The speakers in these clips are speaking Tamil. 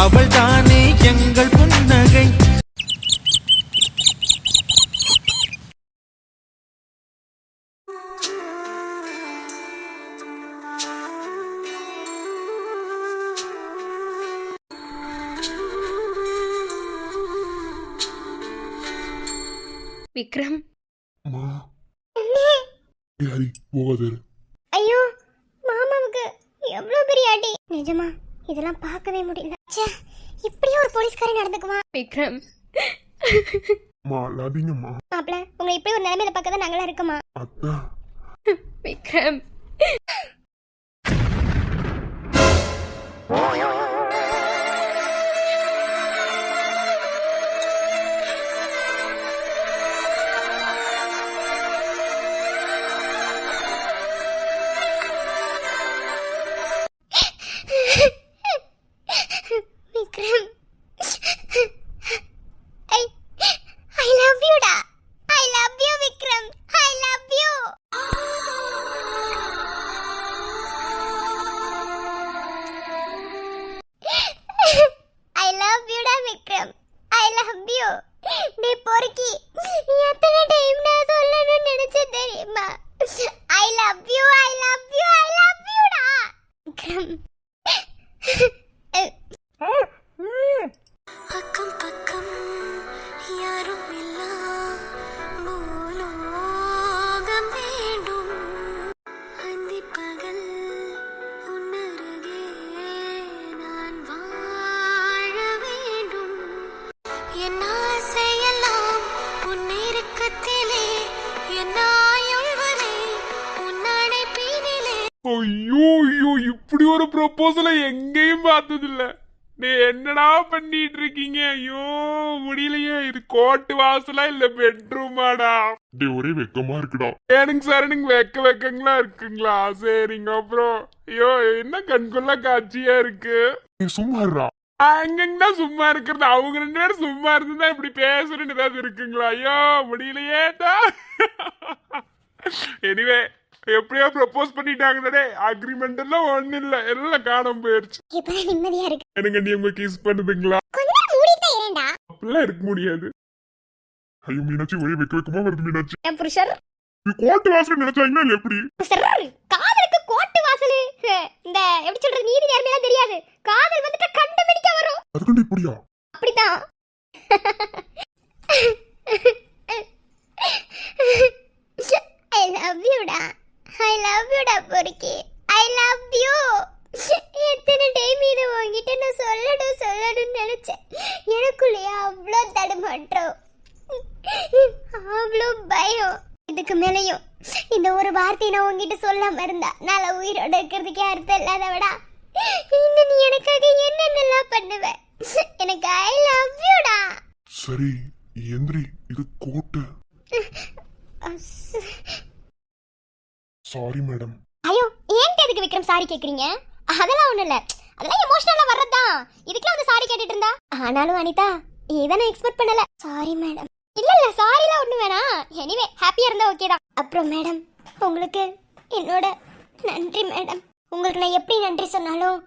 அவள் தானே எங்கள் புன்னகை. விக்ரம், ஐயோ மாமாவுக்கு எவ்வளவு பெரிய அடி. நிஜமா இதெல்லாம் பார்க்கவே முடியல. இப்படியே ஒரு போலீஸ்காரன் நடந்துக்குவா? விக்ரம் மாப்ள, உங்க இப்படி ஒரு நிலைமையில பார்க்க தான் நாங்களா இருக்கோமா? Vikram, Vikram, I love you டா. I love you Vikram. I love you. I love you டா விக்ரம். I love you. நீ பொறுக்கி எத்தனை டைம் நான் சொல்லணும்னு நினைச்சேன் தெரியுமா? I love you. I love you. I love you டா விக்ரம். அக்கம் பக்கம் யாரும் இல்லா பூலோகம் வேண்டும். அந்தி பகல் உன்னருகே நான் வாழ வேண்டும். என் ஆசையெல்லாம் உன்னிருக்கத்திலே என் ஆயுள் வரை உன் அணைப்பினிலே. ஐயோ ஐயோ, இப்படி ஒரு ப்ரொபோசலை எங்கேயும் பார்த்ததில்ல. நீ என்னடா பண்ணிட்டு இருக்கீங்க? ஐயோ முடியலையே. இது கோட்டு வாசலா இல்ல பெட்ரூமாடா? ஒரே வெக்கமா இருக்குடா. ஏனுங்க சார், நீங்க வெக்கங்களா இருக்குங்களா? சரிங்க. அப்புறம் ஐயோ என்ன கண்கொள்ளா காட்சியா இருக்கு. நீ சும்மா இருடா. எங்கெங்கடா சும்மா இருக்கிறது? அவங்க 2 பேரும் சும்மா இருந்துதான் இப்படி பேசுறேன்னு ஏதாவது இருக்குங்களா? ஐயோ முடியலையேடா. எனிவே எப்படியோ ப்ரப்போஸ் பண்ணிட்டாங்கடே. அக்ரிமெண்ட் எல்லாம் ஒண்ணு இல்ல, எல்லாம் காணாம போயிருச்சு. இப்ப நிம்மதியா இருக்கு. எனக்கு நீ உங்க கிஸ் பண்ணுதுங்களா? கொஞ்சம் மூடிட்டே இருடா. அப்படிலாம் இருக்க முடியாது. ஐயோ மீனாட்சி, ஒரே வெக்கமா வருது மீனாட்சி. என் புருஷர் இது கோட்டு வாசல் நினைச்சாங்களா இல்ல எப்படி? காதலுக்கு கோட்டு வாசல் இந்த எப்படி சொல்றது, நீதி நேர்மையெல்லாம் தெரியாது. காதல் வந்துட்டு கண்டுபிடிக்க வரும். அதுக்கு இப்படியா? அப்படிதான். I love you டா. I love you டா பொறுக்கி. I love you. எத்தனை டைம் இது உங்ககிட்ட நான் சொல்லணும்னு நினைச்சேன். எனக்குள்ளேயே அவ்வளோ தடுமாற்றம், அவ்வளோ பயம். இதுக்கு மேலையும் இந்த ஒரு வார்த்தை நான் உங்ககிட்ட சொல்லாம இருந்தா நான் உயிரோட இருக்கிறதுக்கே அர்த்தம் இல்லாதவடா. இன்னும் நீ எனக்காக என்னென்னலாம் பண்ணுவ? எனக்கு I love you டா. சரி எந்திரி, இது கோட்டு. Sorry madam. ஐயோ ஏன்ட்டு எதுக்கு விக்ரம் சாரி கேக்குறீங்க? அதெல்லாம் ஒண்ணும் இல்ல, அதெல்லாம் எமோஷனலா வர்றதுதான். இதுக்கெல்லாம் வந்து சாரி கேட்டுட்டு இருந்தா? ஆனாலும் அனிதா, இதை நான் எக்ஸ்பெக்ட் பண்ணல. Sorry madam. இல்ல சாரிலாம் ஒண்ணும் வேணாம். எனிவே ஹாப்பியா இருந்தா ஓகே தான். அப்புறம் மேடம், உங்களுக்கு என்னோட நன்றி மேடம். உங்களுக்கு நான் எப்படி நன்றி சொன்னாலும்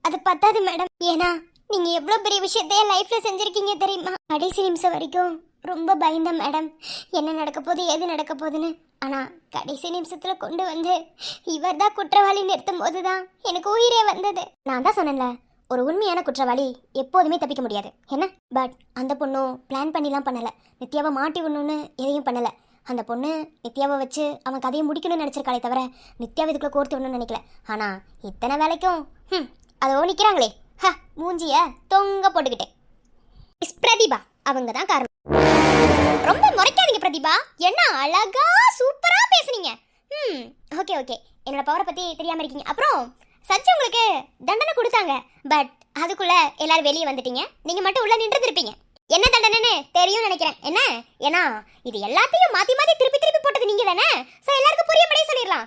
அது பத்தாது மேடம். ஏன்னா நீங்க எவ்வளவு பெரிய விஷயத்தையே லைஃப்ல செஞ்சிருக்கீங்க தெரியுமா? கடைசி நிமிஷம் வரைக்கும் ரொம்ப பயந்தேன் மேடம், என்ன நடக்க போகுது ஏது நடக்க போகுதுன்னு. ஆனா கடைசி நிமிஷத்துல கொண்டு வந்து இவர் தான் குற்றவாளி நிறுத்தும் போதுதான் எனக்கு உயிரே வந்தது. நான் தான் சொன்னேன்ல, ஒரு உண்மையான குற்றவாளி எப்போதுமே தப்பிக்க முடியாது என்ன. பட் அந்த பொண்ணும் பிளான் பண்ணிலாம் பண்ணல. நித்யாவை மாட்டி விடணும்னு எதையும் பண்ணல. அந்த பொண்ணு நித்யாவை வச்சு அவன் கதையை முடிக்கணும்னு நினைச்சிருக்காளே தவிர நித்யாவை இதுக்குள்ள கோர்த்து விடணும்னு நினைக்கல. ஆனா இத்தனை வேலைக்கும் அதோ நிக்கிறாங்களே, மூஞ்சிய தொங்க போட்டுக்கிட்டே பிரதிபா, அவங்க தான் காரணம். ரொம்ப முறைக்காதீங்க பிரதிபா, என்ன அழகா சூப்பரா பேசுனீங்க. ஓகே என்னோட பவரை பத்தி தெரியாம இருக்கீங்க. அப்புறம் சச்சி உங்களுக்கு தண்டனை கொடுத்தாங்க. பட் அதுக்குள்ள எல்லாரும் வெளியே வந்துட்டீங்க. நீங்க மட்டும் உள்ள நின்று இருப்பீங்க. என்ன தண்டனைன்னு தெரியும் நினைக்கிறேன். என்ன ஏன்னா இது எல்லாத்தையும் மாத்தி திருப்பி போட்டது நீங்க தானே. ஸோ எல்லாருக்கும் புரியும்படியே சொல்லிடலாம்.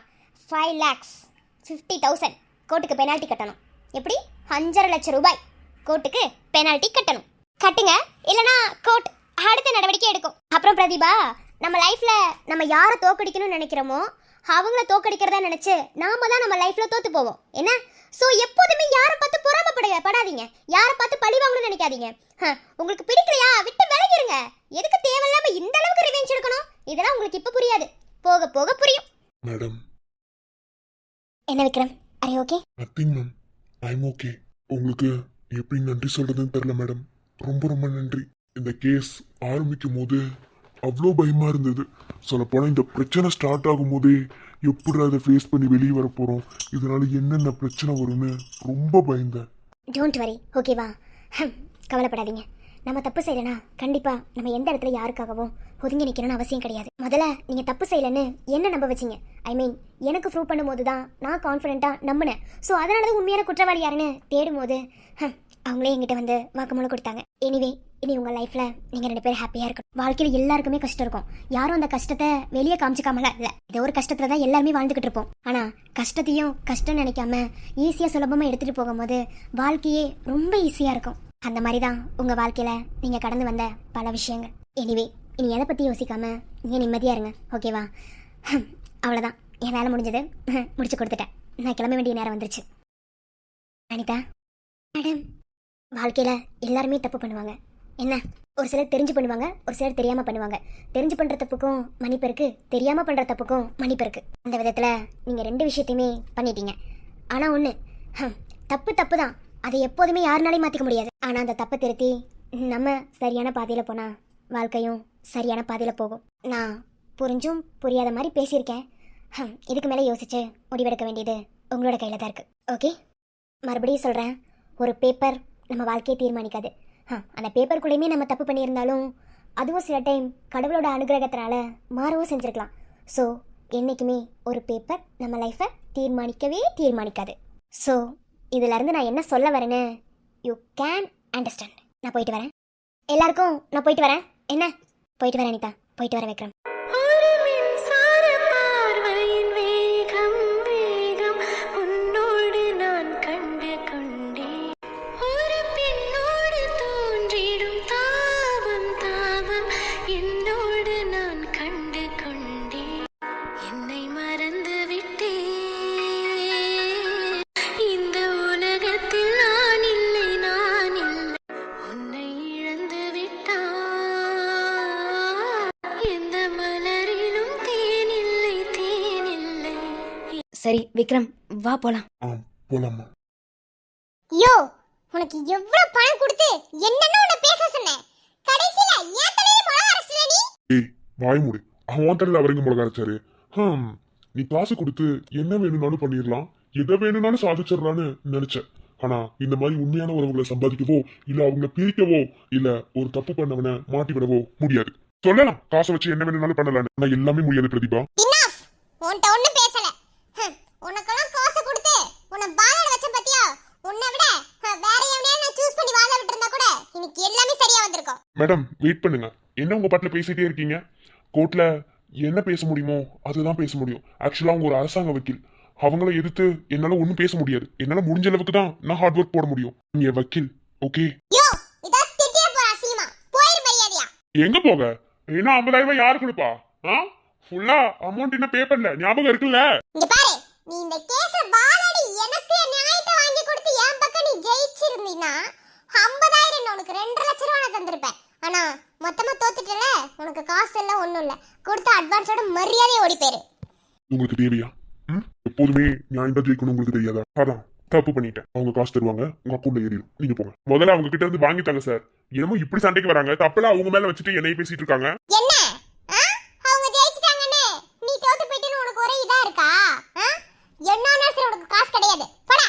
5,50,000 கோர்ட்டுக்கு பெனால்ட்டி கட்டணும். எப்படி? 5.5 லட்சம் ரூபாய் கோர்ட்டுக்கு பெனால்ட்டி கட்டணும். கட்டுங்க, இல்லைனா கோர்ட் அடுத்த நடவடிக்கை எடுக்கும். அப்புறம் பிரதிபா, நம்ம லைஃப்ல நம்ம யாரை தோக்கடிக்கணும்னு நினைக்கிறோமோ அவங்கள தோக்கடிக்கிறதா நினைச்சு நாம தான் நம்ம லைஃப்ல தோத்து போவோம் என்ன. சோ எப்போதுமே யாரை பார்த்து படாதீங்க, யாரை பார்த்து பழி வாங்கணும்னு நினைக்காதீங்க. உங்களுக்கு பிடிக்கலையா விட்டு விலகிருங்க. எதுக்கு தேவையில்லாம இந்த அளவுக்கு ரிவெஞ்ச் எடுக்கணும்? இதெல்லாம் உங்களுக்கு இப்ப புரியாது, போக போக புரியும். மேடம். என்ன Vikram, array okay? Nothing ma'am, I am okay. உங்களுக்கு எப்படி நன்றி சொல்றதுன்னு தெரியல மேடம். ரொம்ப ரொம்ப நன்றி. இந்த கேஸ் ஆரம்பிக்கும் போது அவ்வளோ பயமா இருந்தது. சொல்லப்போனால் இந்த பிரச்சனை ஸ்டார்ட் ஆகும் போதே எப்படி அதை ஃபேஸ் பண்ணி வெளியே வர போகிறோம், இதனால என்னென்ன பிரச்சனை வரும்னு ரொம்ப பயந்தேன். டோன்ட் வரி, ஓகேவா? கவலைப்படாதீங்க. நம்ம தப்பு செய்யலைன்னா கண்டிப்பாக நம்ம எந்த இடத்துல யாருக்காகவும் ஒதுங்கி நிற்கணும்னு அவசியம் கிடையாது. முதல்ல நீங்கள் தப்பு செய்யலைன்னு என்ன நம்ப வச்சிங்க, ஐ மீன் எனக்கு ப்ரூவ் பண்ணும்போது தான் நான் கான்ஃபிடென்ட்டாக நம்பினேன். ஸோ அதனால தான் உண்மையான குற்றவாளி யாருன்னு தேடும் போது அவங்களே என்கிட்ட வந்து வாக்குமூலம் கொடுத்தாங்க. எனிவே இனி உங்கள் லைஃப்பில் நீங்கள் 2 பேரும் ஹாப்பியாக இருக்கணும். வாழ்க்கையில் எல்லாருக்குமே கஷ்டம் இருக்கும். யாரும் அந்த கஷ்டத்தை வெளியே காமிச்சிக்காமலாம் இல்லை. ஏதோ ஒரு கஷ்டத்தில் தான் எல்லாருமே வாழ்ந்துக்கிட்டு இருப்போம். ஆனால் கஷ்டத்தையும் கஷ்டம் நினைக்காம ஈஸியாக சுலபமாக எடுத்துகிட்டு போகும்போது வாழ்க்கையே ரொம்ப ஈஸியாக இருக்கும். அந்த மாதிரி தான் உங்கள் வாழ்க்கையில் நீங்கள் கடந்து வந்த பல விஷயங்கள். எனிவே இனி எதை பற்றி யோசிக்காம நீங்கள் நிம்மதியாக இருங்க, ஓகேவா? அவ்வளோதான், என் வேலை முடிஞ்சது, முடிச்சு கொடுத்துட்டேன். நான் கிளம்ப வேண்டிய நேரம் வந்துருச்சு. அனிதா மேடம், வாழ்க்கையில் எல்லாருமே தப்பு பண்ணுவாங்க. என்ன, ஒரு சிலர் தெரிஞ்சு பண்ணுவாங்க, ஒரு சிலர் தெரியாமல் பண்ணுவாங்க. தெரிஞ்சு பண்ணுற தப்புக்கும் மன்னிப்பு இருக்கு, தெரியாமல் பண்ணுற தப்புக்கும் மன்னிப்பு இருக்கு. அந்த விதத்தில் நீங்கள் 2 விஷயத்தையுமே பண்ணிட்டீங்க. ஆனால் ஒன்று, தப்பு தப்பு தான், அதை எப்போதுமே யாருனாலையும் மாற்றிக்க முடியாது. ஆனால் அந்த தப்பை திருத்தி நம்ம சரியான பாதையில் போனால் வாழ்க்கையும் சரியான பாதையில் போகும். நான் புரிஞ்சும் புரியாத மாதிரி பேசியிருக்கேன். இதுக்கு மேலே யோசிச்சு முடிவெடுக்க வேண்டியது உங்களோட கையில் தான் இருக்குது, ஓகே? மறுபடியும் சொல்கிறேன், ஒரு பேப்பர் நம்ம வாழ்க்கையை தீர்மானிக்காது. அந்த பேப்பருக்குள்ளேயுமே நம்ம தப்பு பண்ணியிருந்தாலும் அதுவும் சில டைம் கடவுளோட அனுகிரகத்தினால மாறவும் செஞ்சுருக்கலாம். ஸோ என்றைக்குமே ஒரு பேப்பர் நம்ம லைஃப்பை தீர்மானிக்காது. ஸோ இதிலேருந்து நான் என்ன சொல்ல வரேன்னு யூ கேன் அண்டர்ஸ்டாண்ட். நான் போயிட்டு வரேன் எல்லாருக்கும், நான் போயிட்டு வரேன். என்ன, போயிட்டு வரேன் அனிதா, போயிட்டு வரேன் விக்ரம். ஒரு மின்சார பார்வையின் வேகம் வேகம் உன்னோடு நான் கண்டு கொண்டேன். ஒரு பெண்ணோடு தோன்றிடும் தாபம் தாபம் என்னோடு நான் கண்டு கொண்டேன். என்னை மறந்து விட்டேன். இந்த உலகத்தில் நான் இல்லை, நான் இல்லை. உன்னை இழந்து விட்டான். எந்த மலரிலும் தேனில்லை, தேனில்லை. சரி விக்ரம், வா போலாம். போலாமா? யோ, உனக்கு எவ்வளவு பணம் கொடுத்து என்னன்னு உன்னை பேச சொன்னேன், கடைசில ஏன் தலையில மிளகா அரைச்சல நீ? ஏய் வாய் மூடு. அவன் தரையில் அவரைங்க மிளகா அரைச்சாரு. நீ காசு கொடுத்து என்ன வேணும்னாலும் பண்ணிடலாம், எதை வேணும்னாலும் சாதிச்சிடலான்னு நினைச்சேன். ஆனா இந்த மாதிரி உண்மையான உறவுகளை சம்பாதிக்கவோ இல்ல அவங்கள பிரிக்கவோ இல்ல ஒரு தப்பு பண்ணவனை மாட்டி விடவோ முடியாது. சொல்லலாம் காசை வச்சு என்ன வேணும்னாலும் பண்ணலாம், ஆனா எல்லாமே முடியாது பிரதீபா. இனஃப், உன்கிட்ட ஒண்ணும் பேசல. உனக்கெல்லாம் காசு கொடுத்து உன்னை பாலாட வச்ச பத்தியா? உன்னை விட வேற எவனையா நான் சூஸ் பண்ணி வாழ விட்டுருந்தா கூட இன்னைக்கு எல்லாமே சரியா வந்திருக்கும். மேடம் வெயிட் பண்ணுங்க, என்ன உங்க பாட்டுல பேசிட்டே இருக்கீங்க? கோர்ட்ல என்ன பேச முடியுமோ அதுதான் பேச முடியும். ஆக்சுவலா அவங்க ஒரு அரசாங்க வக்கீல், அவங்கள எதிர்த்து என்னால ஒன்றும் பேச முடியாது. என்னால முடிஞ்ச அளவுக்கு தான் நான் ஹார்ட் ஒர்க் போட முடியும். நீங்க வக்கீல், ஓகே? யோ, இதா திட்டியா போற அசிமா, போயிரு மரியாதையா. எங்க போக? என்ன 50,000 யாரு கொடுப்பா? ஃபுல்லா அமௌண்ட் என்ன பேப்பர்ல ஞாபகம் இருக்குல்ல? இங்க பாரு, நீ இந்த கேஸ பாலாடி எனக்கு நியாயத்தை வாங்கி கொடுத்து என் பக்கம் நீ ஜெயிச்சிருந்தீனா 50,000 உனக்கு 2 லட்சம் ரூபாய் நான் தந்திருப்பேன். ஆனா மொத்தமா தோத்துட்டல, உனக்கு காசு எல்லாம் ஒண்ணும் இல்ல, கொடுத்த அட்வான்ஸோட மரியாதையை ஓடி போயிரு. உங்களுக்கு தேவையா? எப்போதுமே நியாயம் தான் ஜெயிக்கணும், உங்களுக்கு தெரியாதா? அதான் தப்பு பண்ணிட்டேன். அவங்க காசு தருவாங்க, உங்க அக்கௌண்ட்ல ஏறிடும், நீங்க போங்க. முதல்ல அவங்க கிட்ட இருந்து வாங்கிட்டாங்க சார். என்னமோ இப்படி சண்டைக்கு வராங்க, தப்பெல்லாம் அவங்க மேல வச்சுட்டு என்னைய பேசிட்டு இருக்காங்க. என்ன அவங்க ஜெயிச்சிட்டாங்கன்னு நீ தோத்து போயிட்டேன்னு உனக்கு ஒரே இதா இருக்கா? என்னன்னா சார் உனக்கு காசு கிடையாது, போடா.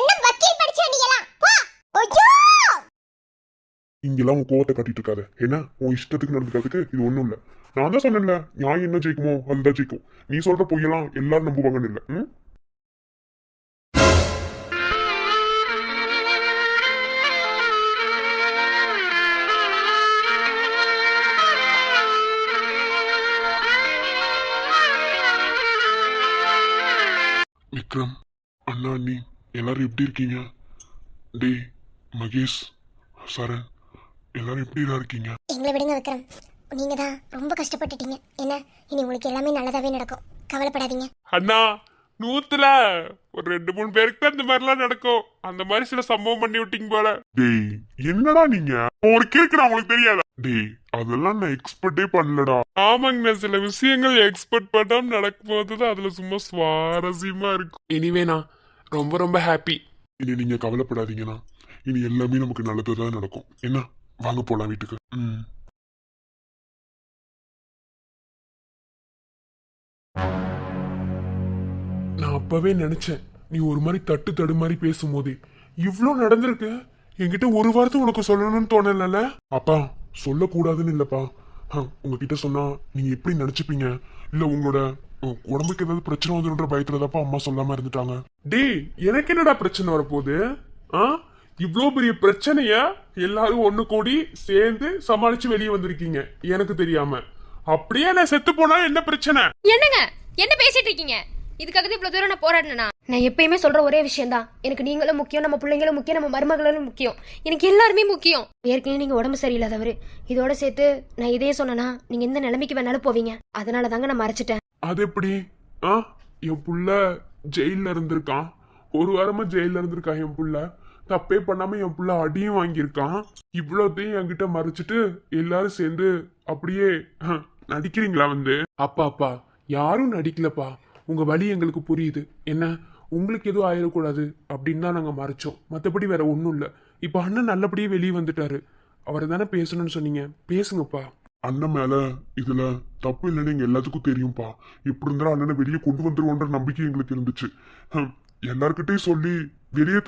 என்ன வக்கீல் படிச்சு வந்தீங்களா? போ. ஐயோ, இங்கெல்லாம் உன் கோவத்தை காட்டிட்டு இருக்காத. என்ன உன் இஷ்டத்துக்கு நடந்துக்கிறதுக்கு இது ஒண்ணும் இல்ல. நான் தான் சொன்னேன்ல, நியாயம் என்ன ஜெயிக்குமோ அதுதான் ஜெயிக்கும். நீ சொல்ற பொய்யெல்லாம் எல்லாரும் நம்புவாங்கன்னு இல்ல. விக்ரம், அண்ணா, அண்ணி எல்லாரும் எப்படி இருக்கீங்க? டேய் மகேஷ், சரண் எல்லாரும் எப்படிதான் இருக்கீங்க? எங்களை விடுங்க விக்ரம், நீங்க தான் ரொம்ப கஷ்டப்பட்டுட்டீங்க. என்ன, இனி உங்களுக்கு எல்லாமே நல்லதாவே நடக்கும். கவலைப்படாதீங்க. அண்ணா 100ல ஒரு 2-3 பேருக்கு தான் இந்த மாதிரிலாம் நடக்கும். அந்த மாதிரி சில சம்பவம் பண்ணி விட்டீங்க போல. டேய் என்னடா நீங்க ஒரு கேக்குறா உங்களுக்கு தெரியாதா? டேய் அதெல்லாம் நான் எக்ஸ்பெக்டே பண்ணலடா. ஆமாங்க, சில விஷயங்கள் எக்ஸ்பெக்ட் பண்ணாம நடக்கும்போது தான் அதுல சும்மா சுவாரஸ்யமா இருக்கும். இனிவேனா ரொம்ப ரொம்ப ஹாப்பி. இனி நீங்க கவலைப்படாதீங்கண்ணா, இனி எல்லாமே நமக்கு நல்லதுதான் நடக்கும். என்ன வாங்க போலாம் வீட்டுக்கு. நான் அப்பவே நினைச்சேன், நீ ஒரு மாதிரி தட்டு தடு மாதிரி பேசும்போதே இவ்ளோ நடந்திருக்கு. என்கிட்ட ஒரு வாரத்தை உனக்கு சொல்லணும்னு தோணல. அப்பா சொல்லக்கூடாதுன்னு இல்லப்பா, உங்ககிட்ட சொன்னா நீங்க எப்படி நினைச்சுப்பீங்க, இல்ல உங்களோட உடம்புக்கு ஏதாவது பிரச்சனை வந்துன்ற பயத்துலதாப்பா அம்மா சொல்லாம இருந்துட்டாங்க. டேய் எனக்கு என்னடா பிரச்சனை வரப்போகுது? இவ்ளோ பெரிய பிரச்சனைய எல்லாரும் ஒண்ணு கூடி சேர்ந்து சமாளிச்சு வெளியே வந்திருக்கீங்க எனக்கு தெரியாம. அப்படியே நான் செத்து போனா என்ன பிரச்சனை? என்னங்க என்ன பேசிட்டு இருக்கீங்க? இதுக்காக இவ்வளவு தூரம் நான் போராடினா? நான் எப்பயுமே சொல்ற ஒரே விஷயம் தான், எனக்கு நீங்களும் முக்கியம், நம்ம பிள்ளைங்களும் முக்கியம், நம்ம மருமகளும் முக்கியம், எனக்கு எல்லாருமே முக்கியம். ஏற்கனவே நீங்க உடம்பு சரியில்லாதவரு, இதோட சேர்த்து நான் இதே சொன்னா நீங்க எந்த நிலைமைக்கு வேணாலும் போவீங்க. அதனால தாங்க நான் மறைச்சிட்டேன். அது எப்படி? என் புள்ள ஜெயில இருந்திருக்கான், ஒரு வாரமா ஜெயில இருந்திருக்கான். என் புள்ள தப்பே பண்ணாம என் புள்ள அடியும் வாங்கியிருக்கான். இவ்வளோத்தையும் என்கிட்ட மறைச்சிட்டு எல்லாரும் சேர்ந்து அப்படியே நடிக்கிறீங்களா வந்து? அப்பா யாரும் நடிக்கலப்பா, உங்க வலி எங்களுக்கு புரியுது. என்ன உங்களுக்கு எதுவும் ஆயிடக்கூடாது அப்படின்னு தான் நாங்க மறைச்சோம், மற்றபடி வேற ஒன்றும் இல்லை. இப்போ அண்ணன் நல்லபடியே வெளியே வந்துட்டாரு, அவரை தானே பேசணும்னு சொன்னீங்க, பேசுங்கப்பா. அண்ணன் மேல இதுல தப்பு இல்லைன்னு எங்க எல்லாத்துக்கும் தெரியும்பா. இப்படி இருந்தா அண்ணனை வெளியே கொண்டு வந்துருவோன்ற நம்பிக்கை எங்களுக்கு இருந்துச்சு. எல்லார்கிட்டையும் சொல்லி வெளியே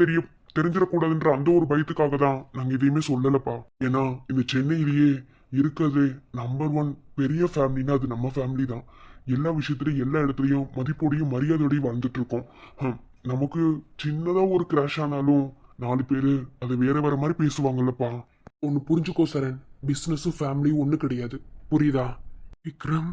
தெரிஞ்சிடக்கூடாதுன்ற அந்த ஒரு பயத்துக்காக தான் நாங்க எதையுமே சொல்லலப்பா. ஏன்னா இந்த சென்னையிலேயே இருக்கிறது நம்பர் 1 பெரிய ஃபேமிலின்னா அது நம்ம ஃபேமிலி தான். எல்லா விஷயத்துலயும் எல்லா இடத்துலயும் மதிப்போடையும் மரியாதையோடையும் வாழ்ந்துட்டு இருக்கோம். நமக்கு சின்னதா ஒரு கிராஷ் ஆனாலும் 4 பேரு அதை வேற வேற மாதிரி பேசுவாங்கல்லப்பா. ஒன்னு புரிஞ்சுக்கோ சரண், பிசினஸும் ஃபேமிலியும் ஒண்ணு கிடையாது, புரியுதா? விக்ரம்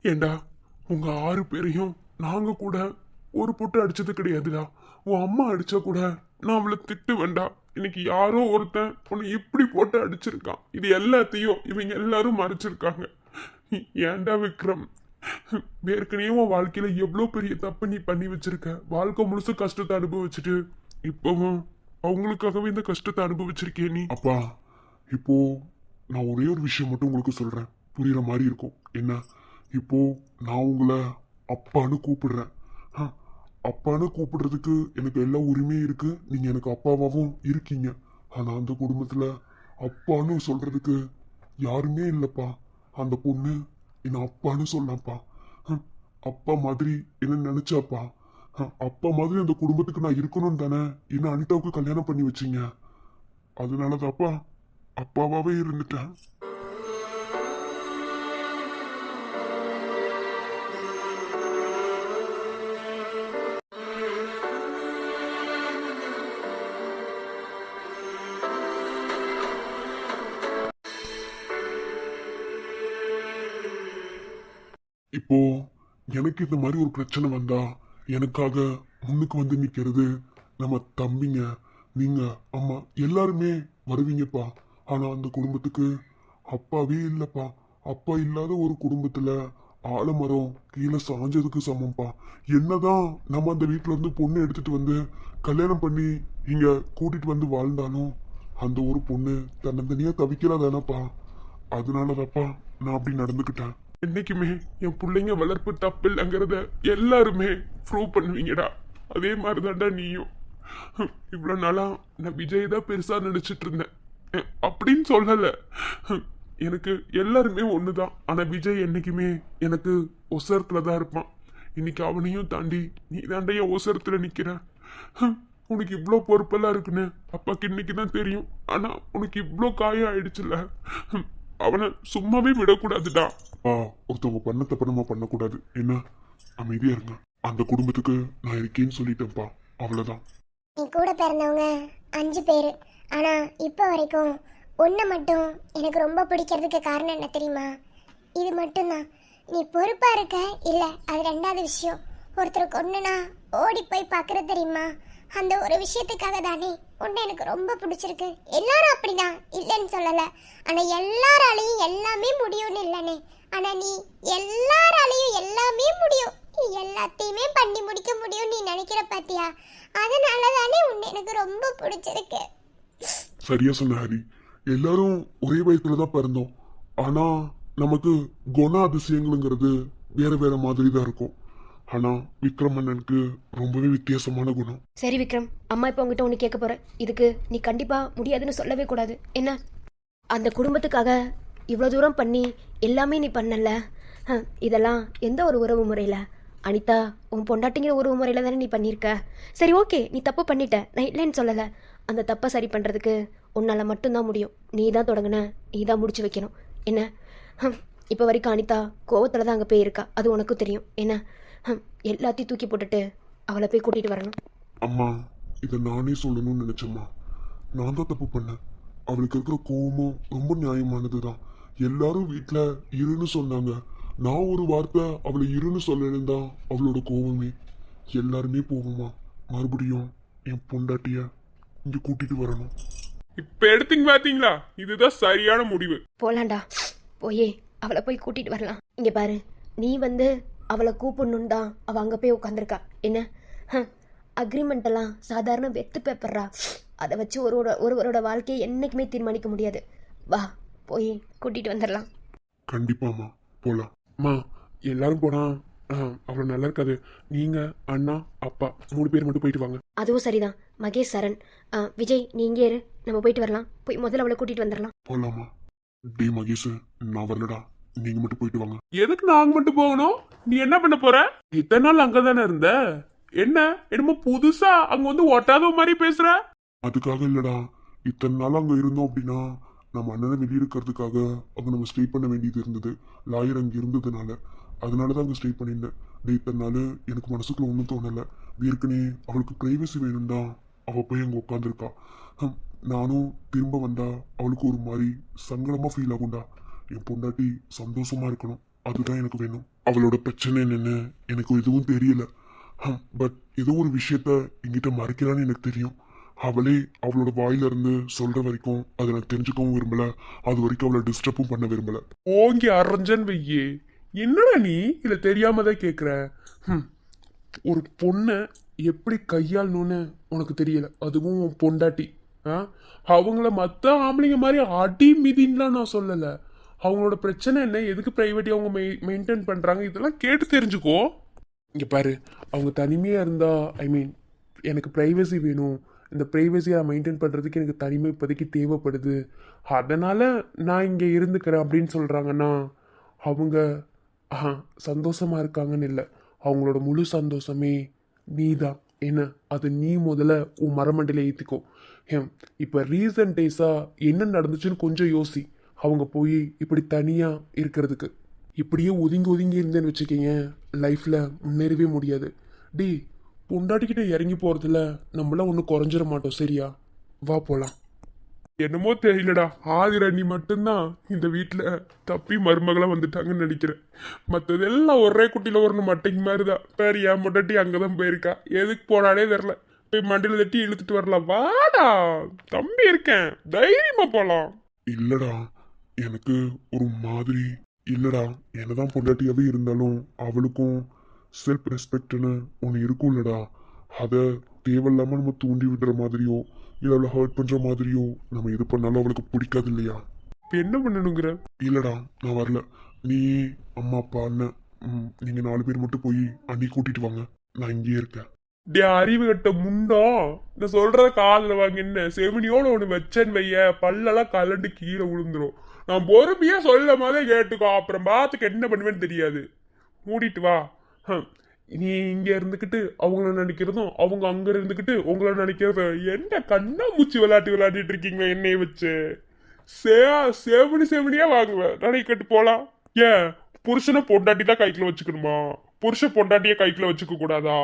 ஏண்டா உங்க 6 பேரையும் நாங்க கூட ஒரு பொட்டு அடிச்சது கிடையாதுடா. உன் அம்மா அடிச்சா கூட நான் அவளை திட்டு வேண்டா. இன்னைக்கு யாரோ ஒருத்தன் உன்னை இப்படி போட்டு அடிச்சிருக்கான். இது எல்லாத்தையும் இவங்க எல்லாரும் மறைச்சிருக்காங்க. ஏண்டா விக்ரம், ஏற்கனவே உன் வாழ்க்கையில எவ்வளவு பெரிய தப்பு நீ பண்ணி வச்சிருக்க. வாழ்க்கை முழுசு கஷ்டத்தை அனுபவிச்சுட்டு இப்பவும் அவங்களுக்காகவே இந்த கஷ்டத்தை அனுபவிச்சிருக்கே நீ. அப்பா இப்போ நான் ஒரே ஒரு விஷயம் மட்டும் உங்களுக்கு சொல்றேன், புரியுற மாதிரி இருக்கும். என்ன, இப்போ நான் உங்களை அப்பான்னு கூப்பிடுறேன். அப்பான்னு கூப்பிடுறதுக்கு எனக்கு எல்லா உரிமையும் இருக்கு, நீங்க எனக்கு அப்பாவாவும் இருக்கீங்க. ஆனா அந்த குடும்பத்துல அப்பான்னு சொல்றதுக்கு யாருமே இல்லப்பா. அந்த பொண்ணு என்ன அப்பான்னு சொல்லப்பா. அப்பா மாதிரி என்ன நினைச்சாப்பா. அப்பா மாதிரி அந்த குடும்பத்துக்கு நான் இருக்கணும்னு தானே என்ன அனிதாவுக்கு கல்யாணம் பண்ணி வச்சீங்க. அதனாலதாப்பா அப்பாவாவே இருந்துட்டேன். இப்போ எனக்கு இந்த மாதிரி ஒரு பிரச்சனை வந்தா எனக்காக முன்னுக்கு வந்து நிக்கிறது நம்ம தம்பிங்க, நீங்க, அம்மா எல்லாருமே வருவீங்கப்பா. ஆனா அந்த குடும்பத்துக்கு அப்பாவே இல்லப்பா. அப்பா இல்லாத ஒரு குடும்பத்துல ஆலமரம் கீழே சாஞ்சதுக்கு சமம்ப்பா. என்னதான் நம்ம அந்த வீட்டுல இருந்து பொண்ணு எடுத்துட்டு வந்து கல்யாணம் பண்ணி இங்க கூட்டிட்டு வந்து வாழ்ந்தாலும் அந்த ஒரு பொண்ணு தன்னந்தனியா தவிக்கிறதானப்பா. அதனாலதாப்பா நான் அப்படி நடந்துக்கிட்டேன். என்னைக்குமே என் பிள்ளைங்க வளர்ப்பு தப்பு இல்லைங்கிறத எல்லாருமே ப்ரூவ் பண்ணுவீங்கடா. அதே மாதிரிதான்டா நீயும். இவ்வளவு நாளா நான் விஜய் தான் பெருசா நினைச்சிட்டு இருந்தேன், அப்படின்னு சொல்லல. எனக்கு எல்லாருமே ஒண்ணுதான். ஆனா விஜய் என்னைக்குமே எனக்கு ஒசரத்துல தான் இருப்பான். இன்னைக்கு அவனையும் தாண்டி நீ தாண்ட என் ஒசரத்துல நிக்கிற. உனக்கு இவ்வளோ பொறுப்பெல்லாம் இருக்குன்னு அப்பாக்கு இன்னைக்குதான் தெரியும். ஆனா உனக்கு இவ்வளோ காயம் ஆயிடுச்சுல்ல, அவனை சும்மாவே விடக்கூடாதுடா. ஒருத்தவங்க பண்ண தப்ப நம்ம பண்ணக்கூடாது. என்ன, அமைதியா இருங்க. அந்த குடும்பத்துக்கு நான் இருக்கேன்னு சொல்லிட்டேன்ப்பா, அவ்வளவுதான். நீ கூட பிறந்தவங்க 5 பேரு, ஆனா இப்ப வரைக்கும் உன்னை மட்டும் எனக்கு ரொம்ப பிடிக்கிறதுக்கு காரணம் என்ன தெரியுமா? இது மட்டும்தான். நீ பொறுப்பா இருக்க இல்ல, அது 2வது விஷயம். ஒருத்தர் கொன்னுனா ஓடி போய் பார்க்கறது தெரியுமா? அந்த ஒரு விஷயத்துக்காக தானே உன்னை எனக்கு ரொம்ப பிடிச்சிருக்கு. எல்லாரும் அப்படிதான், இல்லைன்னு சொல்லல. ஆனா எல்லாராலையும் எல்லாமே முடியும்னு இல்லனே. ஆனா நீ எல்லாராலையும் எல்லாமே முடியும், நீ எல்லாத்தையுமே பண்ணி முடிக்க முடியும் நீ நினைக்கிற பாத்தியா? அதனால தானே உன்னை எனக்கு ரொம்ப பிடிச்சிருக்கு. சரியா சொன்ன ஹரி. எல்லாரும் ஒரே வயசுல தான் பிறந்தோம். ஆனா நமக்கு குண அதிசயங்களுங்கிறது வேற வேற மாதிரி தான் இருக்கும். ஆனா விக்ரம் அண்ணனுக்கு ரொம்பவே வித்தியாசமான குணம். சரி விக்ரம், அம்மா இப்போ உங்ககிட்ட ஒன்று கேட்க போறேன். இதுக்கு நீ கண்டிப்பா முடியாதுன்னு சொல்லவே கூடாது. என்ன, அந்த குடும்பத்துக்காக இவ்வளோ தூரம் பண்ணி எல்லாமே நீ பண்ணல, இதெல்லாம் எந்த ஒரு உறவு முறையில்? அனிதா, உன் பொண்டாட்டிங்கிற உறவு முறையில் தானே நீ பண்ணியிருக்க. சரி ஓகே, நீ தப்பு பண்ணிட்ட, நான் இல்லைன்னு சொல்லலை. அந்த தப்பை சரி பண்ணுறதுக்கு உன்னால் மட்டும்தான் முடியும். நீ தான் தொடங்கின, நீ தான் முடிச்சு வைக்கணும். என்ன, இப்போ வரைக்கும் அனிதா கோவத்தில் தான் அங்கே போயிருக்கா, அது உனக்கும் தெரியும். என்ன, எல்லாத்தையும் தூக்கி போட்டுட்டு அவளை போய் கூட்டிகிட்டு வரணும். அம்மா, இதை நானே சொல்லணும்னு நினைச்சம்மா. நான் தான் தப்பு பண்ணேன். அவளுக்கு இருக்கிற கோவமும் ரொம்ப நியாயமானது தான். எல்லாரும் வீட்டில் இருன்னு சொன்னாங்க. நான் ஒரு வார்த்தை அவளை இருன்னு சொல்லணும் தான் அவளோட கோவமே. எல்லாருமே போவோமா, மறுபடியும் என் பொண்டாட்டிய இங்கே கூட்டிட்டு வரணும். இப்ப எடுத்தீங்க பாத்தீங்களா, இதுதான் சரியான முடிவு. போலாண்டா, போயே அவளை போய் கூட்டிகிட்டு வரலாம். இங்கே பாரு, நீ அவளை கூப்பிடணுன்னு தான் அவள் அங்கே போய் உட்காந்துருக்கா. என்ன, அக்ரிமெண்ட் எல்லாம் சாதாரண வெத்து பேப்பர்ரா. அதை வச்சு ஒருவரோட வாழ்க்கையை என்னைக்குமே தீர்மானிக்க முடியாது. வா, போய் கூட்டிகிட்டு வந்துடலாம். கண்டிப்பாம்மா, போலாம். அம்மா, எல்லாரும் போனா அவ்வளோ நல்லா இருக்காது. நீங்க, அண்ணா, அப்பா 3 பேர் மட்டும் போயிட்டு வாங்க. அதுவும் சரிதான். மகேஷ், சரண், விஜய், நீ இங்கே இரு, நம்ம போயிட்டு வரலாம். போய் முதல்ல அவளை கூட்டிகிட்டு வந்துடலாம். போலாமா? டே மகேஷ், நான் வரலடா, நீங்க மட்டும் போயிட்டு வாங்க. எதுக்கு நாங்க மட்டும் போகணும்? நீ என்ன பண்ண போற? இத்தனை நாள் அங்கதானே இருந்த. என்ன என்னமோ புதுசா அங்க வந்து ஒட்டாத மாதிரி பேசுற? அதுக்காக இல்லடா, இத்தனை நாள் அங்க இருந்தோம் அப்படின்னா நம்ம அண்ணனை வெளியிருக்கிறதுக்காக அங்க நம்ம ஸ்டே பண்ண வேண்டியது இருந்தது. லாயர் அங்க இருந்ததுனால அதனாலதான் அங்க ஸ்டே பண்ணியிருந்தேன். டே, இத்தனை நாள் எனக்கு மனசுக்குள்ள ஒன்றும் தோணலை. ஏற்கனவே அவளுக்கு பிரைவசி வேணும் தான் அவ போய் அங்க உட்காந்துருக்கா. நானும் திரும்ப வந்தா அவளுக்கு ஒரு மாதிரி சங்கடமா ஃபீல் ஆகும்டா. என் பொண்டாட்டி சந்தோஷமா இருக்கணும், அதுதான் எனக்கு வேணும். அவளோட பிரச்சனை என்னன்னு எனக்கு எதுவும் தெரியல. பட் ஏதோ ஒரு விஷயத்த என்கிட்ட மறைக்கிறான்னு எனக்கு தெரியும். அவளே அவளோட வாயில இருந்து சொல்ற வரைக்கும் அதை நான் தெரிஞ்சுக்கவும் விரும்பல. அது வரைக்கும் அவளை டிஸ்டர்பும் பண்ண விரும்பல. ஓங்கி அரைஞ்சன் வையே. என்னடா நீ இத தெரியாம தான் கேக்குற? ஒரு பொண்ணை எப்படி கையாளணும்னு உனக்கு தெரியல, அதுவும் உன் பொண்டாட்டி. அவங்கள மற்ற ஆம்பளைங்க மாதிரி அடி மிதின்லாம் நான் சொல்லலை. அவங்களோட பிரச்சனை என்ன, எதுக்கு ப்ரைவேட்டி அவங்க மெயின்டைன் பண்ணுறாங்க, இதெல்லாம் கேட்டு தெரிஞ்சுக்கோ. இங்கே பாரு, அவங்க தனிமையாக இருந்தா, ஐ மீன் எனக்கு ப்ரைவசி வேணும், இந்த ப்ரைவசியை மெயின்டைன் பண்ணுறதுக்கு எனக்கு தனிமை இப்போதைக்கு தேவைப்படுது, அதனால் நான் இங்கே இருந்துக்கிறேன் அப்படின்னு சொல்கிறாங்கன்னா அவங்க சந்தோஷமாக இருக்காங்கன்னு இல்லை. அவங்களோட முழு சந்தோஷமே நீ தான். என்ன, அது நீ முதல்ல உன் மரமண்டியில் ஏற்றிக்கோ. இப்போ ரீசன்ட் டேஸாக என்ன நடந்துச்சுன்னு கொஞ்சம் யோசி. அவங்க போய் இப்படி தனியாக இருக்கிறதுக்கு இப்படியே ஒதுங்கி ஒதுங்கி இருந்தேன்னு வச்சுக்கிங்க, லைஃப்பில் முன்னேறவே முடியாது. டி, பொண்டாட்டிக்கிட்ட இறங்கி போகிறதுல நம்மளாம் ஒன்றும் குறைஞ்சிட மாட்டோம், சரியா? வா போகலாம். என்னமோ தெரியலடா, ஆதிரணி மட்டும்தான் இந்த வீட்டில் தப்பி மருமகளாக வந்துட்டாங்கன்னு நினைக்கிறேன். மற்றதெல்லாம் ஒரே குட்டியில் ஒரு மட்டைக்கு மாதிரி தான். வேறு என் பொண்டாட்டி அங்கே தான் போயிருக்கா. எதுக்கு போனாலே தெரில. போய் மண்டியில் தட்டி இழுத்துட்டு வரலாம். வாடா தம்பி, இருக்கேன், தைரியமா போகலாம். இல்லடா, எனக்கு ஒரு மாதிரி இல்லடா. என்னதான் பொண்டாட்டியாவே இருந்தாலும் அவளுக்கும் செல்ஃப் ரெஸ்பெக்ட்னு ஒன்று இருக்கும் இல்லடா. அதை தேவையில்லாம நம்ம தூண்டி விடுற மாதிரியோ இல்லை அவளை ஹர்ட் பண்ற மாதிரியோ நம்ம எது பண்ணாலும் அவளுக்கு பிடிக்காது இல்லையா? இப்போ என்ன பண்ணணுங்கிற? இல்லடா, நான் வரல. நீ, அம்மா, அப்பா, அண்ணன், நீங்க 4 பேர் மட்டும் போய் அண்ணி கூட்டிட்டு வாங்க. நான் இங்கேயே இருக்கேன். டே அறிவு கட்ட முண்டோ, இந்த சொல்றத காதில் வாங்க. என்ன செமினியோட ஒன்று வச்சேன்னு வைய, பல்லெல்லாம் கலண்டு கீழே விழுந்துரும். நான் பொறுமையா சொல்ல மாதிரி கேட்டுக்கோ, அப்புறம் பார்த்துக்க என்ன பண்ணுவேன்னு தெரியாது. மூடிட்டு வா. நீ இங்க இருந்துக்கிட்டு அவங்கள நினைக்கிறதும் அவங்க அங்க இருந்துக்கிட்டு உங்களை நினைக்கிறதும் என்ன கண்ணா மூச்சு விளையாடிட்டு இருக்கீங்க என்னைய வச்சு. செவனியா வாங்குவேன். நினைக்கிட்டு போலாம். ஏன் புருஷனை பொண்டாட்டி தான் கைக்குள்ள வச்சுக்கணுமா? புருஷன் பொண்டாட்டிய கைக்குள்ள வச்சுக்க கூடாதா?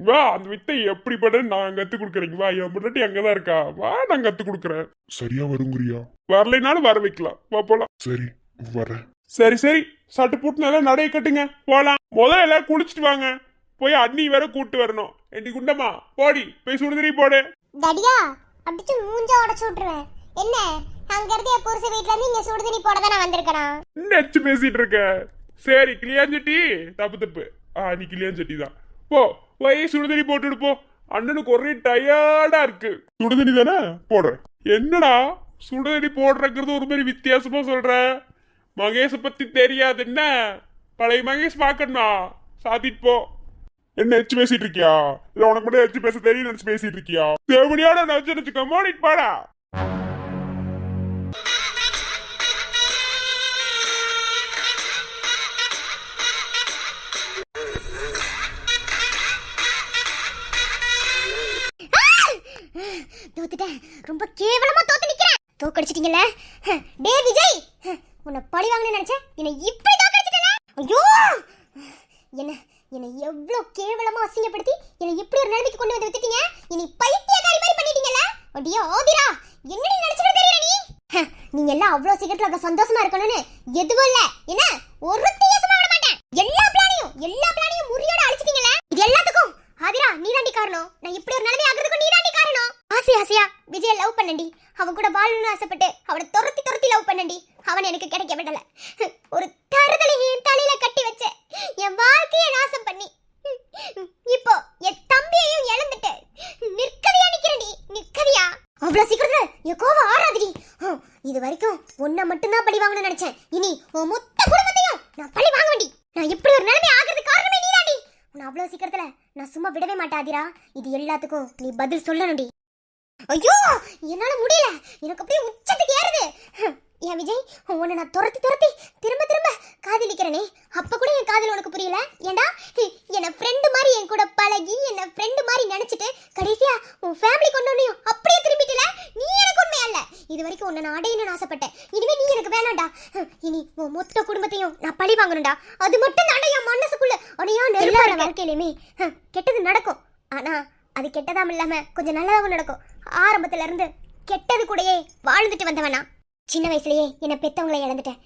வா, அந்த வித்தை எப்படி பண்ண நான் கத்து கொடுக்குறேங்க. வா, என் பொண்டாட்டி அங்கதான் இருக்கா, வா நான் கத்து கொடுக்குறேன். சரியா வருங்கிறியா? வரலைனாலும் வர வைக்கலாம். வா போலாம். சரி, வரேன். சரி சரி, சட்டு புட்டு நல்லா நடைய கட்டுங்க, போலாம். முதல்ல எல்லாம் குளிச்சுட்டு வாங்க. போய் அண்ணி வேற கூட்டு வரணும். எட்டி குண்டம்மா போடி போய் சுடுதண்ணி போடு. தடியா அடிச்சு மூஞ்ச உடைச்சு விட்டுருவேன். என்ன அங்க இருக்க புருஷ வீட்ல இருந்து இங்க சுடுதண்ணி போட தானே வந்திருக்கணும். நெச்சு பேசிட்டு இருக்க. சரி கிளியாஞ்சட்டி தப்பு. நீ கிளியாஞ்சட்டி தான். போய் சுடுதண்ணி போட்டுடு போ. அண்ணனுக்கு ஒரே டயர்டா இருக்கு. சுடுதண்ணி தானே போடுறேன். என்னடா சுடுதண்ணி போடுறது ஒரு மாதிரி வித்தியாசமா சொல்ற? மகேஷ பத்தி தெரியாது என்ன? பழைய மகேஷ் பாக்கணுமா? சாத்திட்டு போ. என்ன எச்சு பேசிட்டு இருக்கியா? இல்ல உனக்கு மட்டும் எச்சு பேச தெரியும் நினைச்சு பேசிட்டு இருக்கியா? தேவடியோட நினைச்சு கமோடிட்டு பாடா. தோத்துட்டேன். ரொம்ப கேவலமா தோத்து நிக்கிறேன். தோக்கடிச்சிட்டீங்கல. டே விஜய், உன்னை பழி வாங்கணும்னு நினைச்சேன். என்னை இப்படி தோக்கடிச்சிட்டல. ஐயோ, என்ன எவ்வளவு கேவலமா அசிங்கப்படுத்தி என்னை இப்படி ஒரு நிலைமைக்கு கொண்டு வந்து விட்டுட்டீங்க. இனி பைத்தியக்காரி மாதிரி பண்ணிட்டீங்கல. அடியே ஆதிரா, என்னடி நினைச்சிட்டு தெரியல நீ? நீங்க எல்லாம் அவ்வளவு சீக்கிரத்துல அவ்வளவு சந்தோஷமா இருக்கணும்னு எதுவும் இல்ல. என்ன ஒரு வித்தியாசமா விட மாட்டேன். எல்லா பிளானையும் முறியோட அழிச்சிட்டீங்கல. இது எல்லாத்துக்கும் ஆதிரா நீதாண்டி காரணம். நான் இப்படி ஒரு நிலைமை ஆகிறதுக்கு நீதாண்டி காரணம். ஆசையா விஜய லவ் பண்ணண்டி. அவன் கூட வாழணும்னு ஆசைப்பட்டு அவனை துரத்தி லவ் பண்ணண்டி. அவன் எனக்கு கிடைக்க விடல. ஒரு தருதலை என் தலையில கட்டி வச்ச என் வாழ்க்கையை நாசம் பண்ணி இப்போ என் தம்பியையும் இழந்துட்டு நிற்கதியா. அவ்வளவு சீக்கிரத்துல என் கோவம் ஆறாதுடி. இது வரைக்கும் உன்னை மட்டும்தான் பழி வாங்கணும்னு நினைச்சேன். இனி உன் மொத்த குடும்பத்தையும் நான் பழி வாங்க வேண்டி. நான் இப்படி ஒரு நிலைமை ஆகிறது காரணமே நீதாண்டி. உன்னை அவ்வளவு சீக்கிரத்துல நான் சும்மா விடவே மாட்டாதிரா. இது எல்லாத்துக்கும் நீ பதில் சொல்லணும்டி. ஐயோ, என்னால முடியல. எனக்கு அப்படியே உச்சத்துக்கு ஏறுது. ஏன் விஜய், உன்னை நான் துரத்தி திரும்ப காதலிக்கிறேனே. அப்ப கூட என் காதல் உனக்கு புரியல. ஏண்டா என்ன ஃப்ரெண்டு மாதிரி என் கூட பழகி என்ன ஃப்ரெண்டு மாதிரி நினைச்சிட்டு கடைசியா உன் ஃபேமிலி கொண்டோனையும் அப்படியே திரும்பிட்டல. நீ எனக்கு உண்மையா இல்ல. இது வரைக்கும் உன்னை நான் அடையணும்னு ஆசைப்பட்டேன். இனிமே நீ எனக்கு வேணாண்டா. இனி உன் மொத்த குடும்பத்தையும் நான் பழி வாங்கணும்டா. அது மட்டும் தான் என் மனசுக்குள்ள உனையா எல்லார வாழ்க்கையிலுமே கெட்டது நடக்கும். ஆனா அது கெட்டதாம் இல்லாம கொஞ்சம் நல்லதாகவும் நடக்கும். ஆரம்பத்துல இருந்து கெட்டது கூடயே வாழ்ந்துட்டு வந்தவனா. சின்ன வயசுலயே என்னை பெத்தவங்களை இழந்துட்டேன்.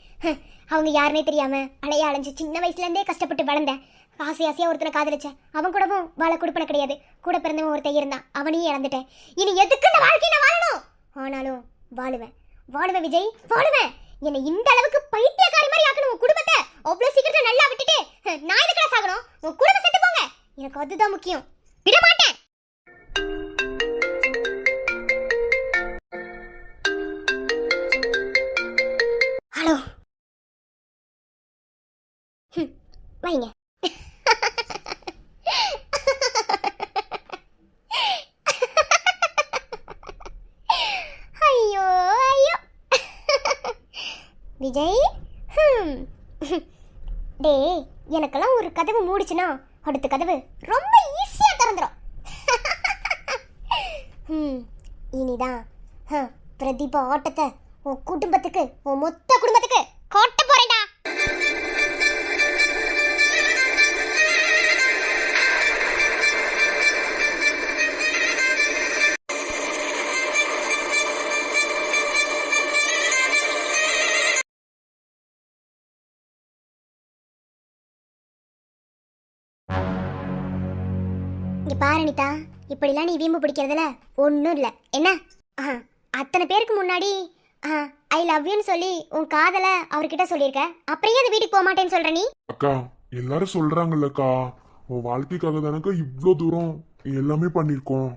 அவங்க யாருன்னே தெரியாம அலைஞ்சு சின்ன வயசுல இருந்தே கஷ்டப்பட்டு வளர்ந்தேன். ஆசையா ஒருத்தனை காதலிச்சேன். அவன் கூடவும் வாழ கொடுப்பன கிடையாது. கூட பிறந்தவன் ஒருத்தன் இருந்தான். அவனையும் இழந்துட்டேன். இனி எதுக்கு இந்த வாழ்க்கையை நான் வாழணும்? ஆனாலும் வாழுவேன் விஜய், வாழுவேன். என்னை இந்த அளவுக்கு பைத்தியக்காரி மாதிரி ஆக்கணும் உன் குடும்பத்தை. அவ்வளவு சீக்கிரத்துல நல்லா விட்டுட்டு நான் எதுக்குள்ள சாகணும்? உன் குடும்பம் செத்து போங்க. எனக்கு அதுதான் முக்கியம். விட மாட்டேன். ஹலோ, வைங்க. ஐயோ விஜய், டே எனக்கெல்லாம் ஒரு கதவு மூடிச்சுன்னா அடுத்த கதவு ரொம்ப ஈஸியா திறந்துரும். இனிதான் பிரதீபா ஆட்டத்தை உன் குடும்பத்துக்கு, உன் மொத்த குடும்பத்துக்கு காட்ட போறேடா. இங்க பாரு அனிதா, இப்படிலாம் நீ வீம்பு பிடிக்கிறதுல ஒன்றும் இல்லை. என்ன அத்தனை பேருக்கு முன்னாடி ஐ லவ் யூன்னு சொல்லி உன் காதலை அவர்கிட்ட சொல்லியிருக்க. அப்புறம் ஏன் வீட்டுக்கு போக மாட்டேன்னு சொல்ற நீ? அக்கா எல்லாரும் சொல்றாங்கல்லக்கா, உன் வாழ்க்கைக்காக தானக்கா இவ்வளோ தூரம் எல்லாமே பண்ணிருக்கோம்.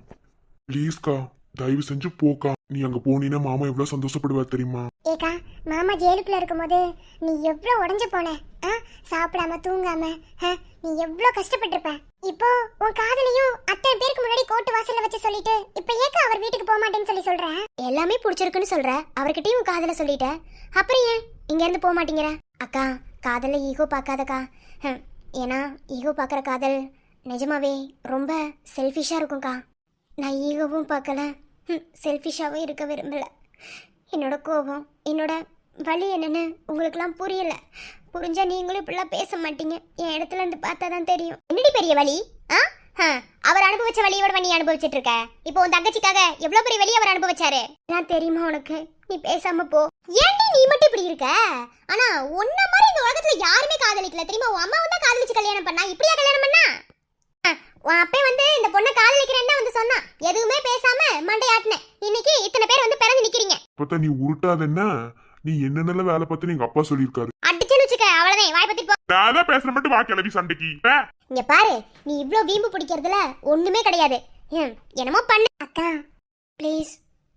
ப்ளீஸ்க்கா தயவு செஞ்சு போக்கா. நீ அங்க போனீன்னா மாமா எவ்வளவு சந்தோஷப்படுவார் தெரியுமா? ஏக்கா, மாமா ஜெயிலுக்குள்ள இருக்கும்போது நீ எவ்வளவு உடஞ்சு போன. சாப்பிடாம தூங்காம நீ எவ்வளவு கஷ்டப்பட்டிருப்ப. இப்போ உன் காதலையும் அத்தனை பேருக்கு முன்னாடி கோர்ட்டு வாசல்ல வச்சு சொல்லிட்டு இப்ப ஏக்கா அவர் வீட்டுக்கு போக மாட்டேன்னு சொல்லி சொல்ற? எல்லாமே பிடிச்சிருக்குன்னு சொல்ற, அவர்கிட்டயும் உன் காதலை சொல்லிட்ட. அப்புறம் ஏன் இங்க இருந்து போக மாட்டேங்கிற? அக்கா, காதல ஈகோ பார்க்காதக்கா. ஏன்னா ஈகோ பார்க்குற காதல் நிஜமாவே ரொம்ப செல்ஃபிஷா இருக்கும்க்கா. நான் ஈகோவும் பார்க்கல, செல்ஃபிஷாவும் இருக்க விரும்பல. என்னோட கோபம், என்னோட வலி என்னன்னு உங்களுக்குலாம் புரியல. புரிஞ்சா நீங்களும் இப்படிலாம் பேச மாட்டீங்க. என் இடத்துல இருந்து பார்த்தா தான் தெரியும். என்னடி பெரிய வலி? அவர் அனுபவிச்ச வலியோட நீ அனுபவிச்சுட்டு இருக்க. இப்போ உன் தங்கச்சிக்காக எவ்வளவு பெரிய வலி அவர் அனுபவிச்சாரு நான் தெரியுமா உனக்கு? நீ பேசாம போ. ஏன்டி நீ மட்டும் இப்படி இருக்க? ஆனா உன்ன மாதிரி இந்த உலகத்துல யாருமே காதலிக்கல தெரியுமா? உன் அம்மா தான் காதலிச்சு கல்யாணம் பண்ணா. இப்படியா கல்யாணம் பண்ணா? உன் அப்பே வந்து இந்த பொண்ணை காதலிக்கிறேன்னு தான் வந்து சொன்னான். எதுவுமே பேசாம மண்டை ஆட்டினேன். இன்னைக்கு இத்தனை பேர் வந்து பிறந்து நிக்கிறீங்க. அப்பதான் நீ உருட்டாத என்ன, நீ என்னென்ன வேலை பார்த்து எங்க அப்பா சொல்லியிருக்காரு. அடிச்சுன்னு வச்சுக்க, அவ்வளவுதான். வாய் பத்தி போ. நான் தான் பேசுற மட்டும் வா கிளவி சண்டைக்கு. இங்க பாரு, நீ இவ்ளோ வீம்பு பிடிக்கிறதுல ஒண்ணுமே கிடையாது. என்னமோ பண்ணு. அக்கா ப்ளீஸ்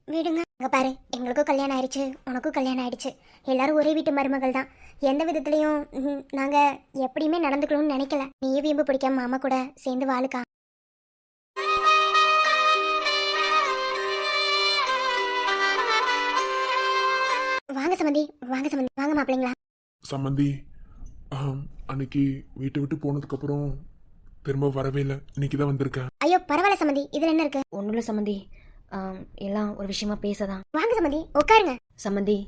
விடுங்க. அங்க பாரு, எங்களுக்கும் கல்யாணம் ஆயிடுச்சு, உனக்கும் கல்யாணம் ஆயிடுச்சு. எல்லாரும் ஒரே வீட்டு மருமகள் தான். எந்த விதத்துலயும் நாங்க எப்படியுமே நடந்துக்கணும்னு நினைக்கல. நீ வீம்பு பிடிக்காம மாமா கூட சேர்ந்து வாழுக்கா. வாங்க சம்பந்தி, வாங்க சம்பந்தி, வாங்க மாப்பிள்ளைங்களா. சம்மந்தி, அன்னைக்கு வீட்டை விட்டு போனதுக்கு அப்புறம் திரும்ப வரவே இல்லை. இன்னைக்கு தான் வந்திருக்கேன். ஐயோ பரவாயில்ல சம்பந்தி, இதுல என்ன இருக்கு? ஒன்றும் சம்மந்தி, எல்லாம் ஒரு விஷயமா பேசதான். வாங்க சம்பந்தி, உட்காருங்க. சம்மந்தி,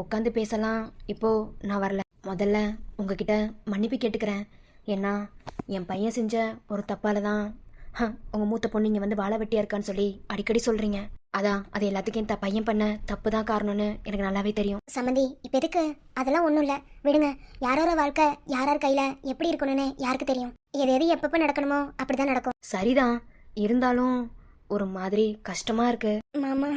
உட்காந்து பேசலாம். இப்போ நான் வரல. முதல்ல உங்ககிட்ட மன்னிப்பு கேட்டுக்கிறேன். ஏன்னா என் பையன் செஞ்ச ஒரு தப்பால தான் உங்க மூத்த பொண்ணு இங்கே வந்து வாழ வெட்டியா இருக்கான்னு சொல்லி அடிக்கடி சொல்றீங்க. அதான் அது எல்லாத்துக்கும் என் பையன் பண்ண தப்பு தான் காரணம்னு எனக்கு நல்லாவே தெரியும். சம்பந்தி, இப்ப எதுக்கு அதெல்லாம் ஒண்ணும் இல்ல, விடுங்க. யாரோட வாழ்க்கை யாரார் கையில எப்படி இருக்கணும்னு யாருக்கு தெரியும். எது எப்பப்ப நடக்கணுமோ அப்படிதான் நடக்கும். சரிதான், இருந்தாலும் ஒரு மாதிரி கஷ்டமா இருக்கு. மாமா,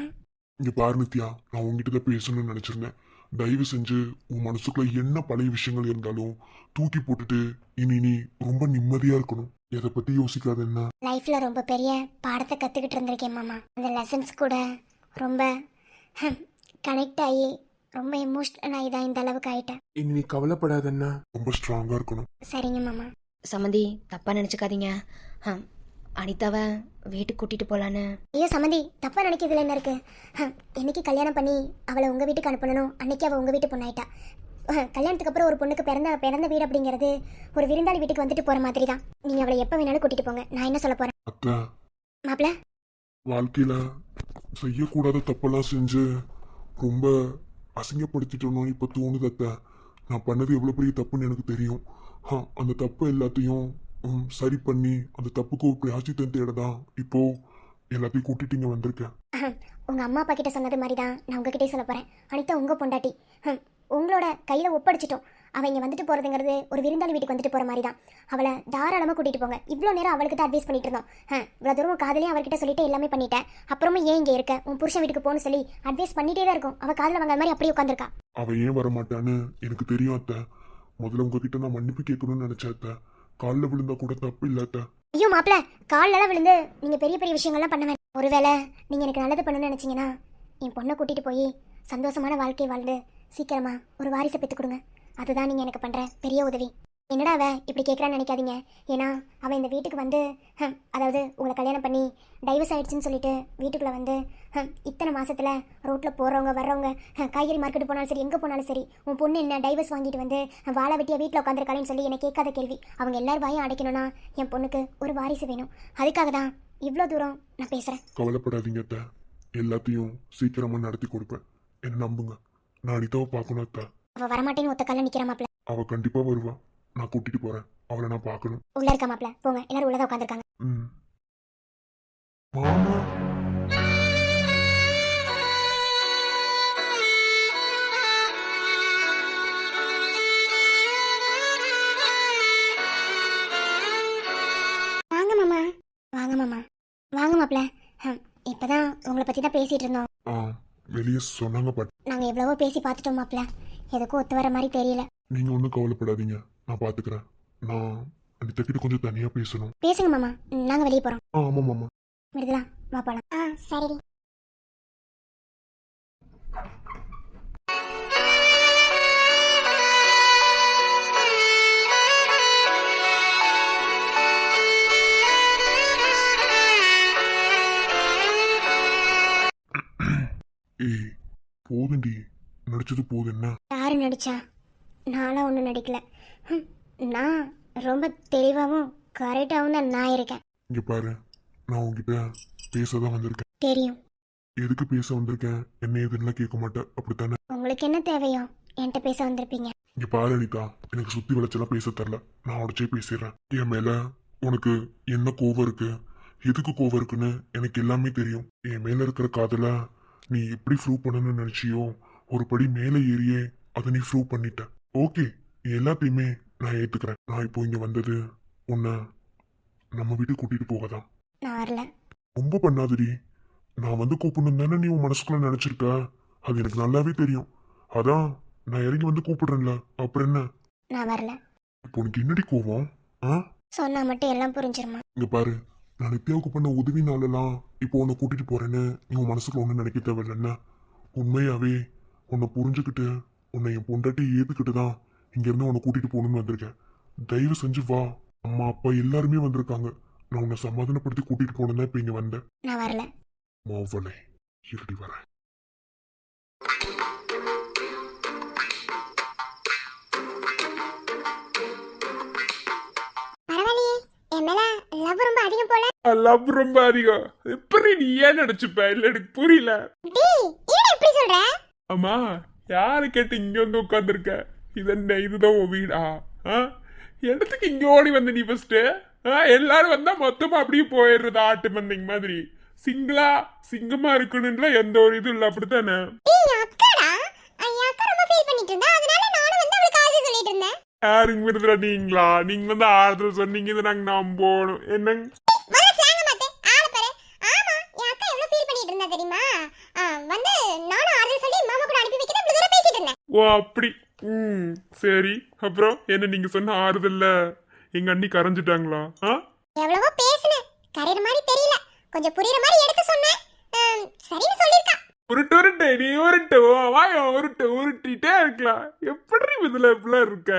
இங்க பாரு நித்யா, நான் உங்ககிட்ட தான் பேசணும்னு நினைச்சிருந்தேன். தயவு செஞ்சு உன் மனசுக்குள்ள என்ன பழைய விஷயங்கள் இருந்தாலும் தூக்கி போட்டுட்டு இனி நீ ரொம்ப நிம்மதியா இருக்கணும். எதை பத்தி யோசிக்காத. என்ன லைஃப்ல ரொம்ப பெரிய பாடத்தை கத்துக்கிட்டு இருந்திருக்கேன் மாமா. அந்த லெசன்ஸ் கூட ரொம்ப கனெக்ட் ஆகி ரொம்ப எமோஷனல் ஆகி தான் இந்த அளவுக்கு ஆயிட்டேன். இனி நீ கவலைப்படாத. என்ன ரொம்ப ஸ்ட்ராங்கா இருக்கணும். சரிங்க மாமா. சம்மந்தி, தப்பா நினைச்சுக்காதீங்க. அனிதாவை வீட்டுக்கு கூட்டிட்டு போலான்னு. ஐயோ சம்மந்தி, தப்பா நினைக்கிறதுல என்ன இருக்கு? என்னைக்கு கல்யாணம் பண்ணி அவளை உங்க வீட்டுக்கு அனுப்பணும் அன்னைக்கு அவள் உங்க வீட்டு பொண்ணாயிட்டா. கல்யாணத்துக்கு அப்புறம் ஒரு பொண்ணுக்கு பிறந்த வீடு அப்படிங்கிறது ஒரு விருந்தாளி வீட்டுக்கு வந்துட்டு போற மாதிரி தான். நீங்க அவளை எப்ப வேணாலும் கூட்டிட்டு போங்க. நான் என்ன சொல்ல போறேன் அத்தை, மாப்பிள்ள? வாழ்க்கையில செய்யக்கூடாத தப்பெல்லாம் செஞ்சு ரொம்ப அசிங்கப்படுத்திட்டோம் இப்ப தோணுது அத்தை. நான் பண்ணது எவ்வளவு பெரிய தப்புன்னு எனக்கு தெரியும். அந்த தப்பு எல்லாத்தையும் சரி பண்ணி அந்த தப்புக்கு ஒரு பிராயச்சித்தம் தேடதான் இப்போ எல்லாத்தையும் கூட்டிட்டு இங்க வந்திருக்கேன். உங்க அம்மா அப்பா கிட்ட சொன்னது மாதிரி தான் நான் உங்ககிட்டே சொல்ல போறேன். அனிதா உங்க பொண்டாட்டி. உங்களோட கையில ஒப்படைச்சிட்டோம். அவ இங்க வந்துட்டு போறதுங்கிறது ஒரு விருந்தாளி வீட்டுக்கு வந்துட்டு போற மாதிரி தான். அவளை தாராளமா கூட்டிட்டு போங்க. இவ்வளவு நேரம் அவளுக்கு தான் அட்வைஸ் பண்ணிட்டு இருந்தோம். இவ்வளவு தூரம் காதலையும் அவர்கிட்ட சொல்லிட்டு எல்லாமே பண்ணிட்டேன். அப்புறமா ஏன் இங்க இருக்க, உன் புருஷன் வீட்டுக்கு போன்னு சொல்லி அட்வைஸ் பண்ணிட்டே தான் இருக்கும். அவ காதல வாங்க மாதிரி அப்படியே உட்காந்துருக்கா. அவ ஏன் வர மாட்டான்னு எனக்கு தெரியும் அத்தை. முதல்ல உங்ககிட்ட நான் மன்னிப்பு கேட்கணும்னு நினைச்சேன் அத்தை. காலில் விழுந்தா கூட தப்பு இல்ல அத்தை. ஐயோ மாப்பிள்ள, காலெல்லாம் விழுந்து நீங்க பெரிய பெரிய விஷயங்கள்லாம் பண்ண வேண்டாம். ஒருவேளை நீங்க எனக்கு நல்லது பண்ணணும்னு நினைச்சீங்கன்னா என் பொண்ணை கூட்டிட்டு போய் சந்தோஷமான வாழ்க்கை வாழ்ந்து சீக்கிரமா ஒரு வாரிசை பெற்று கொடுங்க. அதுதான் நீங்க எனக்கு பண்ற பெரிய உதவி. என்னடா அவ இப்படி கேட்கறான்னு நினைக்காதீங்க. ஏன்னா அவன் இந்த வீட்டுக்கு வந்து அதாவது உங்களை கல்யாணம் பண்ணி டைவர்ஸ் ஆயிடுச்சுன்னு சொல்லிட்டு வீட்டுக்குள்ள வந்து இத்தனை மாசத்துல ரோட்ல போறவங்க வர்றவங்க காய்கறி மார்க்கெட் போனாலும் சரி எங்க போனாலும் சரி உன் பொண்ணு என்ன டைவர்ஸ் வாங்கிட்டு வந்து வாழை வெட்டியா வீட்டில் உட்காந்துருக்காளேன்னு சொல்லி எனக்கு கேட்காத கேள்வி. அவங்க எல்லாரும் வாயும் அடைக்கணும்னா என் பொண்ணுக்கு ஒரு வாரிசு வேணும். அதுக்காக தான் இவ்வளோ தூரம் நான் பேசுறேன். கவலைப்படாதீங்க அத்தை, எல்லாத்தையும் சீக்கிரமா நடத்தி கொடுப்பேன். என்ன நம்புங்க. நான் அனிதாவை பார்க்கணும் அத்தை. அவ வரமாட்டேன்னு ஒத்த கால நிக்கிற மாப்பிள்ள. அவ கண்டிப்பா வருவா. நான் கூட்டிட்டு போறேன். அவளை நான் பார்க்கணும். உள்ள இருக்க மாப்பிள்ள, போங்க. எல்லாரும் உள்ளதான் உட்காந்துருக்காங்க. மாமா, வாங்க மாமா, வாங்க மாமா, வாங்க மாப்பிள்ள. இப்பதான் உங்களை பத்தி தான் பேசிட்டு இருந்தோம். வெளியே சொன்னாங்க பட் நாங்க எவ்வளவோ பேசி பார்த்துட்டோம் மாப்பிள்ள. எதுக்கும் ஒத்து வர மாதிரி தெரியல. நீங்க ஒன்றும் கவலைப்படாதீங்க, நான் பாத்துக்கிறேன். நான் அனிதா கிட்ட கொஞ்சம் தனியா பேசணும். பேசுங்க மாமா, நாங்க வெளியே போறோம். ஆமா மாமா. விடுதலா, வா போலாம். சரி. ஏய் போதுண்டி, நடிச்சது போது. என்ன யாரு நடிச்சா? நானும் ஒன்றும் நடிக்கல. நான் ரொம்ப தெளிவாகவும் கரெக்டாகவும் தான் நான் இருக்கேன். இங்க பாரு, நான் உங்ககிட்ட பேசதான் வந்திருக்கேன். தெரியும். எதுக்கு பேச வந்திருக்கேன், என்ன ஏதுன்னா கேட்க மாட்டேன், அப்படித்தானே? உங்களுக்கு என்ன தேவையோ என்கிட்ட பேச வந்திருப்பீங்க. இங்க பாரு அனிதா, எனக்கு சுத்தி வளைச்செல்லாம் பேச தரல. நான் உடச்சே பேசிடுறேன். என் மேல உனக்கு என்ன கோவம் இருக்கு, எதுக்கு கோவம் இருக்குன்னு எனக்கு எல்லாமே தெரியும். என் மேல இருக்கிற காதல நீ எப்படி ப்ரூவ் பண்ணணும்னு நினைச்சியோ ஒரு படி மேலே ஏறியே அதை நீ ப்ரூவ் பண்ணிட்ட. ஓகே, எல்லாத்தையுமே நான் ஏத்துக்கிறேன். நான் இப்போ இங்க வந்தது உன்னை நம்ம வீட்டுக்கு கூட்டிட்டு போகதான். நான் வரல. ரொம்ப பண்ணாதடி. நான் வந்து கூப்பிடணும் தானே நீ உன் மனசுக்குள்ள நினைச்சிருக்க. அது எனக்கு நல்லாவே தெரியும். அதான் நான் இறங்கி வந்து கூப்பிடுறேன்ல, அப்புறம் என்ன? நான் வரல. இப்போ உனக்கு என்னடி கோவம்? ஆ, சொன்னா மட்டும் எல்லாம் புரிஞ்சிருமா? இங்க பாரு, நான் நித்யாவுக்கு பண்ண உதவினாலலாம் இப்போ உன்னை கூட்டிட்டு போறேன்னு நீ உன் மனசுக்குள்ள ஒன்றும் நினைக்க தேவையில்ல என்ன? உண்மையாவே உன்னை புரிஞ்சுக்கிட்டு உன்னை என் பொண்டாட்டி ஏத்துக்கிட்டு தான் இங்கேருந்து உன்னை கூட்டிட்டு போகணும்னு வந்திருக்கேன். தயவு செஞ்சு வா. அம்மா அப்பா எல்லாருமே வந்திருக்காங்க. நான் உன்னை சமாதானப்படுத்தி கூட்டிட்டு போனேன்னா இப்போ இங்க வந்தேன். நான் வரல. மாவளே, இருடி வரேன். பரவாயில்லையே, என் மேல லவ் ரொம்ப அதிகம் போல. லவ் ரொம்ப அதிகம். எப்படி நீ ஏன் நினைச்சுப்ப? இல்ல எனக்கு புரியல. டேய், ஏன் இப்படி சொல்ற? அம்மா, யாரு கேட்டு இங்க வந்து உட்காந்துருக்க? இதென்ன, இதுதான் உன் வீடா? இடத்துக்கு இங்க ஓடி வந்து நீ ஃபர்ஸ்ட் எல்லாரும் வந்தா மொத்தமா அப்படியே போயிடுறது ஆட்டு மந்தைங்க மாதிரி. சிங்கிளா சிங்கமா இருக்கணும்ல எந்த ஒரு இதுவும் இல்ல, அப்படித்தானே? டேய், அக்காடா. என் அக்கா ரொம்ப ஃபீல் பண்ணிட்டு இருந்தா, அதனால நானும் வந்து அவளுக்கு ஆறுதல் சொல்லிட்டு இருந்தேன். யாருங்க விருதுல நீங்களா? நீங்க வந்து ஆறுதல் சொன்னீங்க, இதை நாங்க நம்பணும். என்னங்க முதல்ல ஸ்லாங்க மாத்து, ஆள பாரு. ஆமா, என் அக்கா எவ்வளவு ஃபீல் பண்ணிட்டு இருந்தா தெரியுமா? வந்து நானும் ஆறுதல் சொல்லி மாமா கூட அனுப்பி வைக்க இவ்வளவு தூரம் பேசிட்டு இருந்தேன். ஓ அப்படி. சரி, அப்புறம் என்ன நீங்க சொன்ன ஆறுதல்ல எங்க அண்ணி கரைஞ்சிட்டாங்களா? எவ்வளவோ பேசினேன், கரையிற மாதிரி தெரியல. கொஞ்சம் புரியுற மாதிரி எடுத்து சொன்னேன். சரின்னு சொல்லிருக்கா. உருட்டு உருட்டு, நீ உருட்டு, வாய உருட்டு, உருட்டிட்டே இருக்கலாம். எப்படி இதுல இப்படிலாம் இருக்க?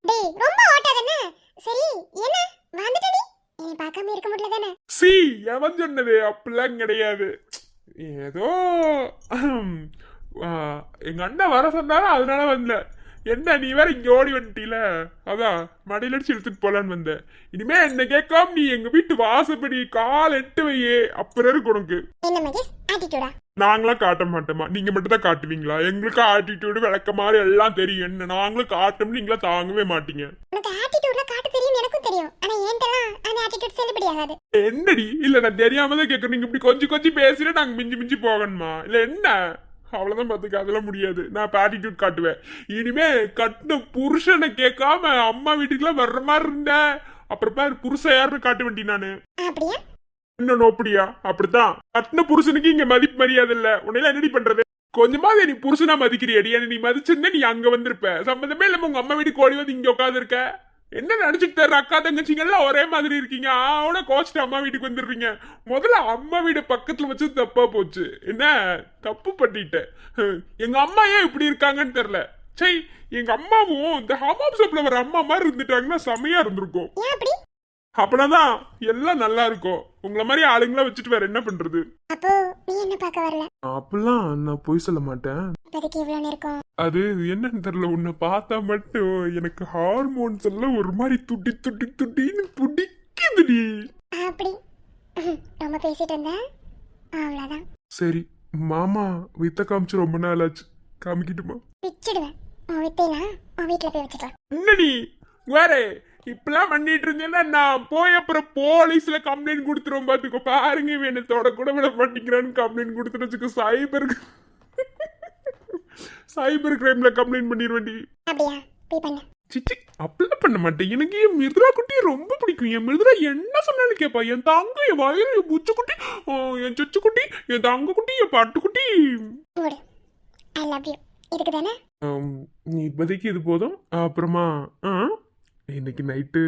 டேய், ரொம்ப ஓட்டாதே. சரி, என்ன வந்துட்டடி? என்னை பார்க்காம இருக்க முடியல தானே? சி, எவன் சொன்னது? அப்படிலாம் கிடையாது. ஏதோ எங்க அண்ணன் வர சொன்னாரு, அதனால வந்தல. என்ன நீ வேற இங்க ஓடி வந்துட்டீல, அதான் மடியில அடிச்சு எடுத்துட்டு போலான்னு வந்த. இனிமே என்ன கேட்காம நீ எங்க வீட்டு வாசப்படி கால் எட்டு வையே, அப்புறம் இருக்கு உனக்கு. என்ன மகேஷ், ஆட்டிடியூடா? நாங்களாம் காட்ட மாட்டோமா? நீங்க மட்டும் தான் காட்டுவீங்களா? எங்களுக்கு ஆட்டிடியூடு விளக்க மாதிரி எல்லாம் தெரியும். என்ன நாங்களும் காட்டோம்னு நீங்களா தாங்கவே மாட்டீங்க. உனக்கு ஆட்டிடியூட்ல காட்ட தெரியும், எனக்கும் தெரியும். ஆனா ஏன்டலாம் அந்த ஆட்டிடியூட் செல்லுபடி ஆகாது. என்னடி? இல்ல நான் தெரியாம தான் கேட்கறேன். நீங்க இப்படி கொஞ்சம் கொஞ்சம் பேசினா நாங்க மிஞ்சி மிஞ்சி போகணுமா? இல்ல என்ன? அவ்வளவுதான் பாத்துக்க, அதெல்லாம் முடியாது. நான் இப்ப ஆட்டிடியூட் காட்டுவேன். இனிமே கட்டின புருஷனை கேட்காம அம்மா வீட்டுக்குலாம் வர்ற மாதிரி இருந்த அப்புறம் பாரு புருஷன் யாருன்னு காட்ட வேண்டி நானு. அப்படியா? இன்னும் நோப்படியா? அப்படித்தான். கட்டின புருஷனுக்கு இங்க மதிப்பு மரியாதை இல்ல. உன்னையெல்லாம் என்னடி பண்றது? கொஞ்சமாவது நீ புருஷனா மதிக்கிறியடி. நீ மதிச்சிருந்தா நீ அங்க வந்திருப்ப. சம்பந்தமே இல்லாம உங்க அம்மா வீட்டுக்கு ஓடி வந்து இங்க உட்காந்து இருக்க. என்ன நினைச்சுட்டு தர்ற? அக்கா தங்கச்சிங்க எல்லாம் ஒரே மாதிரி இருக்கீங்க. அவன கோச்சிட்டு அம்மா வீட்டுக்கு வந்துடுறீங்க. முதல்ல அம்மா வீடு பக்கத்துல வச்சு தப்பா போச்சு. என்ன தப்பு பண்ணிட்ட? எங்க அம்மா ஏன் இப்படி இருக்காங்கன்னு தெரியல. சரி, எங்க அம்மாவும் இந்த ஹமாம் ஷாப்ல வர அம்மா மாதிரி இருந்துட்டாங்கன்னா செமையா இருந்திருக்கும். ஏன் அப்படி? அப்படின்னாதான் எல்லாம் நல்லா இருக்கும். உங்களை மாதிரி ஆளுங்களா வச்சுட்டு வேற என்ன பண்றது? அப்போ நீ என்ன பார்க்க வரல? அப்பெல்லாம் நான் பொய் சொல்ல மாட்டேன். இப்போதைக்கு இவ்வளவு நேரம் அது என்னன்னு தெரியல, உன்னை பார்த்தா மட்டும் எனக்கு ஹார்மோன்ஸ் எல்லாம் ஒரு மாதிரி துட்டி துட்டி துட்டின்னு துடிக்குதுடி. அப்படி ரொம்ப பேசிட்டு இருந்தேன், அவ்வளவுதான். சரி, மாமா வித்த காமிச்சு ரொம்ப நாள் ஆச்சு. காமிக்கிட்டுமா? பிச்சிடுவேன். உன் வித்தையெல்லாம் உன் வீட்டுல போய் வச்சுக்கலாம். என்னடி வேற இப்பெல்லாம் பண்ணிட்டு இருந்தேன்னா நான் போய் அப்புறம் போலீஸ்ல கம்ப்ளைண்ட் கொடுத்துருவோம். பாத்துக்கோ, பாருங்க இவன் என்ன தொட கூட விட மாட்டேங்கிறான்னு கம்ப்ளைண்ட் கொடுத்துட்டு வச்சுக்கோ. சைபர் கிரைம்ல கம்ப்ளைண்ட் பண்ணிடுவேண்டி. அப்படியா? போய் பண்ண. சிச்சி, அப்படிலாம் பண்ண மாட்டேன். எனக்கு என் மிருதுரா குட்டியை ரொம்ப பிடிக்கும். என் மிருதுரா என்ன சொன்னாலும் கேட்பா. என் தங்க, என் வயிறு, என் பூச்சி குட்டி, என் சொச்சு குட்டி, என் தங்க குட்டி, என் பட்டு குட்டி. ஐ லவ் யூ. இதுக்கு தானே? நீ இப்போதைக்கு இது போதும். அப்புறமா இன்னைக்கு நைட்டு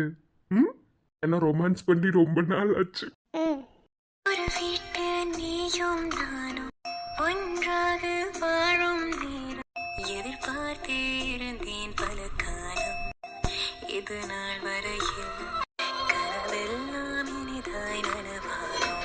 என்ன ரொமான்ஸ் பண்ணி ரொம்ப நாள் ஆச்சு. ஒரு வீட்டு நீயும் நானும் ஒன்றாக வாழும் நேரம் எதிர்பார்த்தே இருந்தேன் பல காலம். இது நாள் வரையில் கனவெல்லாம் இனிதாய் நனவாகும்.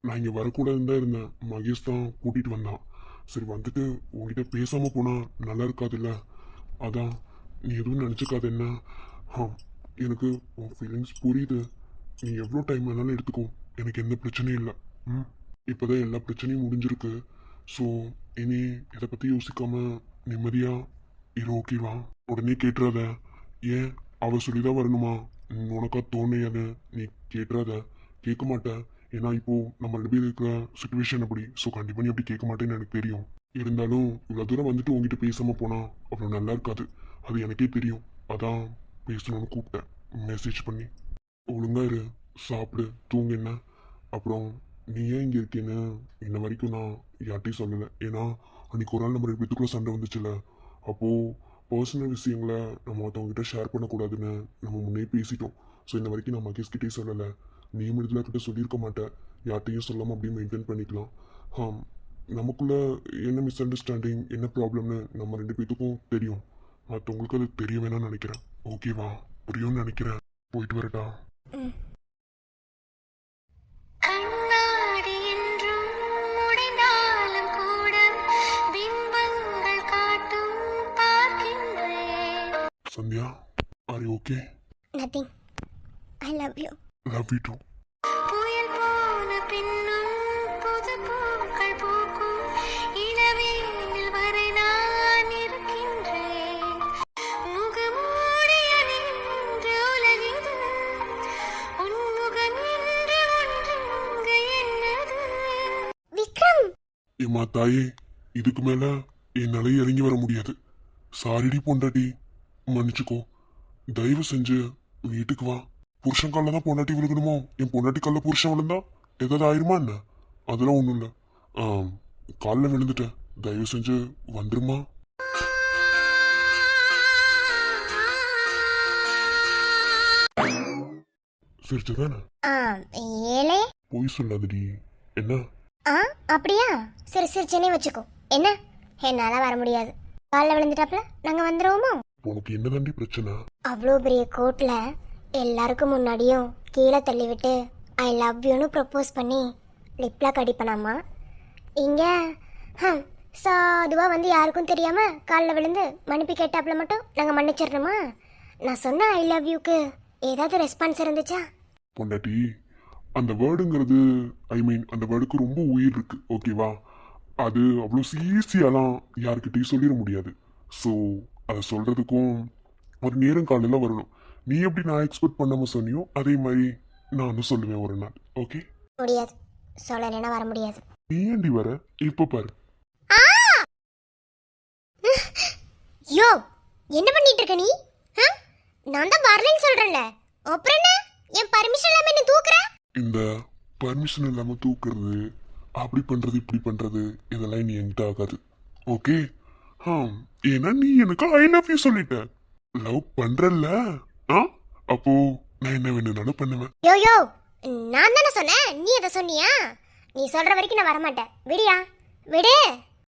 நான் இங்கே வரக்கூடாதுன்னு தான் இருந்தேன். மகேஷ் தான் கூட்டிகிட்டு வந்தான். சரி, வந்துட்டு உங்ககிட்ட பேசாமல் போனால் நல்லா இருக்காதுல்ல. அதான் நீ எதுவும் நினச்சிக்காது என்ன. எனக்கு உன் ஃபீலிங்ஸ் புரியுது. நீ எவ்வளோ டைம் வேணாலும் எடுத்துக்கோ, எனக்கு எந்த பிரச்சனையும் இல்லை. இப்போ தான் எல்லா பிரச்சனையும் முடிஞ்சிருக்கு. ஸோ இனி இதை பற்றி யோசிக்காமல் நிம்மதியாக இரு ஓகேவா? உடனே கேட்டுறாத. ஏன் அவ சொல்லிதான் வரணுமா? உனக்கா தோணையாது, நீ கேட்டுறாத. கேட்க மாட்டேன். ஏன்னா இப்போ நம்ம ரெண்டு பேர் இருக்கிற சுச்சுவேஷன் அப்படி. ஸோ கண்டிப்பா நீ அப்படி கேட்க மாட்டேன்னு எனக்கு தெரியும். இருந்தாலும் இவ்வளவு தூரம் வந்துட்டு உங்ககிட்ட பேசாம போனா அவ்வளோ நல்லா இருக்காது. அது எனக்கே தெரியும். அதான் பேசணும்னு கூப்பிட்டேன் மெசேஜ் பண்ணி. ஒழுங்கா இரு, சாப்பிடு, தூங்கு. என்ன அப்புறம் நீ ஏன் இங்கே இருக்கேன்னு இன்ன வரைக்கும் நான் யார்ட்டையும் சொல்லலை. ஏன்னா அன்னைக்கு ஒரு நாள் நம்ம ரெண்டு பேத்துக்குள்ள சண்டை வந்துச்சுல, அப்போது பர்சனல் விஷயங்களை நம்ம மற்றவங்ககிட்ட ஷேர் பண்ணக்கூடாதுன்னு நம்ம முன்னே பேசிட்டோம். ஸோ இன்ன வரைக்கும் நான் மகேஷ்கிட்டே சொல்லலை. நீ மிருதுலா கிட்ட சொல்லியிருக்க மாட்டேன். யார்ட்டையும் சொல்லாமல் அப்படியே மெயின்டைன் பண்ணிக்கலாம். நமக்குள்ள என்ன மிஸ் அண்டர்ஸ்டாண்டிங், என்ன ப்ராப்ளம்னு நம்ம ரெண்டு பேத்துக்கும் தெரியும். மற்றவங்களுக்கு அது தெரிய வேணாம்னு நினைக்கிறேன். ஓகேவா? புரியும்னு நினைக்கிறேன். போயிட்டு வரட்டா? கண்ணாடி என்றும் உடைந்தாலும் கூட பிம்பங்கள் காட்டும் பார்க்கின்றேன். Sandhya, are you okay? Nothing. I love you. Love you too. புயல் போன பின்னும் புது பூக்கள் பூக்கும் இளவேனில் வரை நான் இருக்கின்றேன். முகமூடிய நின்று உலகிது உன்முகம் என்று ஒன்றுங்க என்னது. விக்ரம், ஏமா தாயே, இதுக்கு மேல என்னால இறங்கி வர முடியாது. சாரிடி பொண்டாட்டி, மன்னிச்சுக்கோ. தயவு செஞ்சு வீட்டுக்கு வா. புருஷன் காலில் தான் பொண்டாட்டி விழுகணுமோ? என் பொண்டாட்டி காலில் புருஷன் விழுந்தா ஏதாவது ஆயிருமா என்ன? அதெல்லாம் ஒன்றும் இல்லை. காலில் விழுந்துட்டேன். தயவு செஞ்சு வந்துருமா? சிரிச்சதானே? ஏலே. பொய் சொல்லாதடி. என்ன? அப்படியா? சரி சிரிச்சனே வச்சுக்கோ. என்ன, என்னால வர முடியாது. காலைல விழுந்துட்டாப்ல நாங்க வந்துருவோமோ? உனக்கு என்னதாண்டி பிரச்சனை? அவ்வளோ பெரிய கோர்ட்ல எல்லாருக்கும் முன்னாடியும் கீழே தள்ளிவிட்டு ஐ லவ் யூன்னு ப்ரப்போஸ் பண்ணி லிப்லாக் அடிப்பனாமா. இங்க சாதுவா வந்து யாருக்கும் தெரியாம காலில் விழுந்து மன்னிப்பு கேட்டாப்புல மட்டும் நாங்கள் மன்னிச்சிடணுமா? நான் சொன்ன ஐ லவ் யூக்கு ஏதாவது ரெஸ்பான்ஸ் இருந்துச்சா? பொண்டாட்டி, அந்த வேர்டுங்கிறது அந்த வேர்டுக்கு ரொம்ப உயிர் இருக்கு. ஓகேவா? அது அவ்வளோ ஈஸியாலாம் யார்கிட்டையும் சொல்லிட முடியாது. ஸோ அதை சொல்றதுக்கும் ஒரு நேரம் காலையில் வரணும். நீ எப்படி நான் எக்ஸ்பெக்ட் பண்ணாம சொன்னியோ அதே மாதிரி நானும் சொல்லுவேன் ஒரு நாள். ஓகே? முடியாது, சொல்லலைன்னா வர முடியாது. நீ ஏண்டி வர? இப்போ பாரு. யோ, என்ன பண்ணிட்டு இருக்க நீ? நான் தான் வரலன்னு சொல்றேன்ல, அப்புறம் என்ன என் பர்மிஷன் இல்லாம என்ன தூக்குற? இந்த பர்மிஷன் இல்லாம தூக்குறது, அப்படி பண்றது, இப்படி பண்றது, இதெல்லாம் நீ என்கிட்ட ஆகாது. ஓகே? ஏன்னா நீ எனக்கு ஐ லவ் யூ சொல்லிட்ட. லவ் பண்றல்ல? அப்போ நான் என்ன வேணும்னாலும் பண்ணுவேன். யோ யோ, நான் தானே சொன்னேன், நீ அதை சொன்னியா? நீ சொல்ற வரைக்கும் நான் வரமாட்டேன். விடியா? விடு.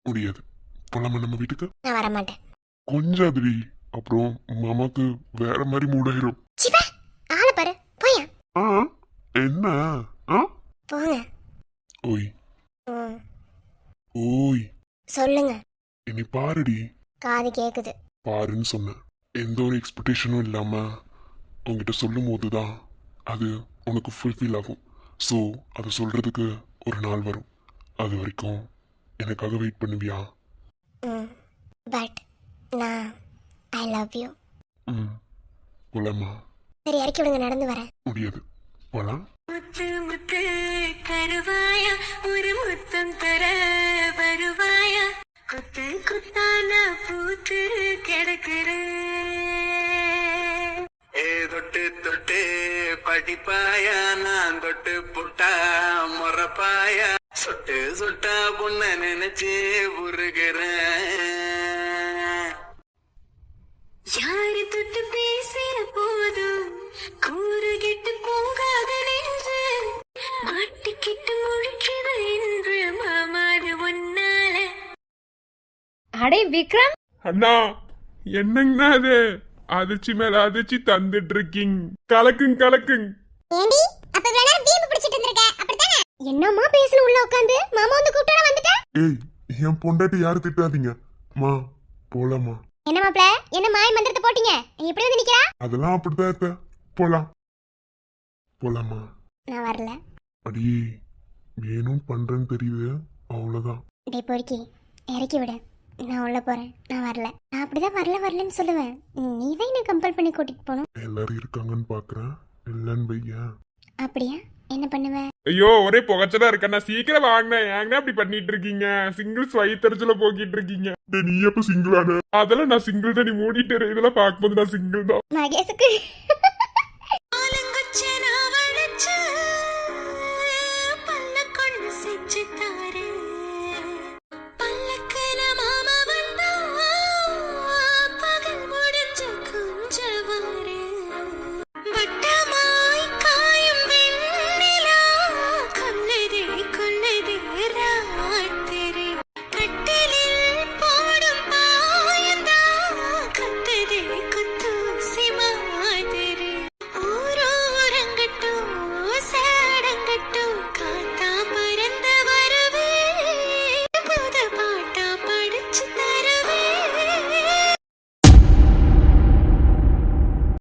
முடியாது. போலாமா நம்ம வீட்டுக்கு? நான் வரமாட்டேன். கொஞ்சம் அதிரி, அப்புறம் மாமாக்கு வேற மாதிரி மூடாயிரும். சிவா, ஆளை பாரு, போயா. என்ன? போங்க. ஓய் ஓய், சொல்லுங்க. என்னை பாருடி. காது கேக்குது. பாருன்னு சொன்னேன். எந்த ஒரு எக்ஸ்பெக்டேஷனும் இல்லாம உங்ககிட்ட சொல்லும் போதுதான் அது உனக்கு ஃபுல்ஃபில் ஆகும். ஸோ அதை சொல்றதுக்கு ஒரு நாள் வரும். அது வரைக்கும் எனக்காக வெயிட் பண்ணுவியா? பட் நான் ஐ லவ் யூ. போலாமா? சரி, இறக்கி விடுங்க, நடந்து வரேன். முடியாது. போலாம். முத்து முத்து கருவாயா, ஒரு முத்தம் தர வருவாயா, குத்து குத்தான பூத்து கிடக்குற. தொட்டு தொட்டு படிப்பாயா, நான் தொட்டு புட்டா முறப்பாயா, சொட்டு சொட்டா பொண்ண நினைச்சு உருகிறேன். யாரு தொட்டு பேசிய போதும் கூறு கெட்டு போகாத நெஞ்சு மாட்டிக்கிட்டு முழிக்குது என்று மாமாது ஒன்னால. அடே விக்ரம், அண்ணா, என்னங்கண்ணா அது? அதிர்ச்சி மேல அதிர்ச்சி தந்துட்டு இருக்கீங்க. கலக்குங்க கலக்குங்க. ஏண்டி அப்ப இவ்வளவு நேரம் பீம்பு பிடிச்சிட்டு இருந்திருக்க, அப்படிதானே? என்னம்மா பேசணும் உள்ள உட்கார்ந்து? மாமா வந்து கூப்பிட்டா வந்துட்ட? ஏய், என் பொண்டாட்டி யாரு திட்டாதீங்க. மா, போலாமா? என்ன மாப்ள, என்ன மாய மந்திரத்தை போட்டீங்க? நீ இப்படி வந்து நிக்கிறா? அதெல்லாம் அப்படித்தான் இருக்க. போலாம். போலாமா? நான் வரல. அடியே, வேணும் பண்றேன்னு தெரியுது, அவ்வளவுதான். டேய் பொறுக்கி, இறக்கி விடு. நான் உள்ள போறேன், நான் வரல. நான் அப்படிதான் வரலன்னு சொல்லுவேன். நீ தான் என்ன கம்பல் பண்ணி கூட்டிட்டு போகணும். எல்லாரும் இருக்காங்கன்னு பாக்குறேன், இல்லன்னு வையேன். அப்படியா? என்ன பண்ணுவேன்? ஐயோ ஒரே புகைச்சலா இருக்கண்ணா, சீக்கிரம் வாங்கினேன். ஏங்க அப்படி பண்ணிட்டு இருக்கீங்க? சிங்கிள்ஸ் வயிற்றுல போக்கிட்டு இருக்கீங்க. டேய், நீ எப்ப சிங்கிளான? அதெல்லாம் நான் சிங்கிள் தான், நீ மூடிட்டு இரு. இதெல்லாம் பார்க்கும்போது நான் சிங்கிள் தான். மகேஷுக்கு ஆலங்குச்சி நான் வளைச்சு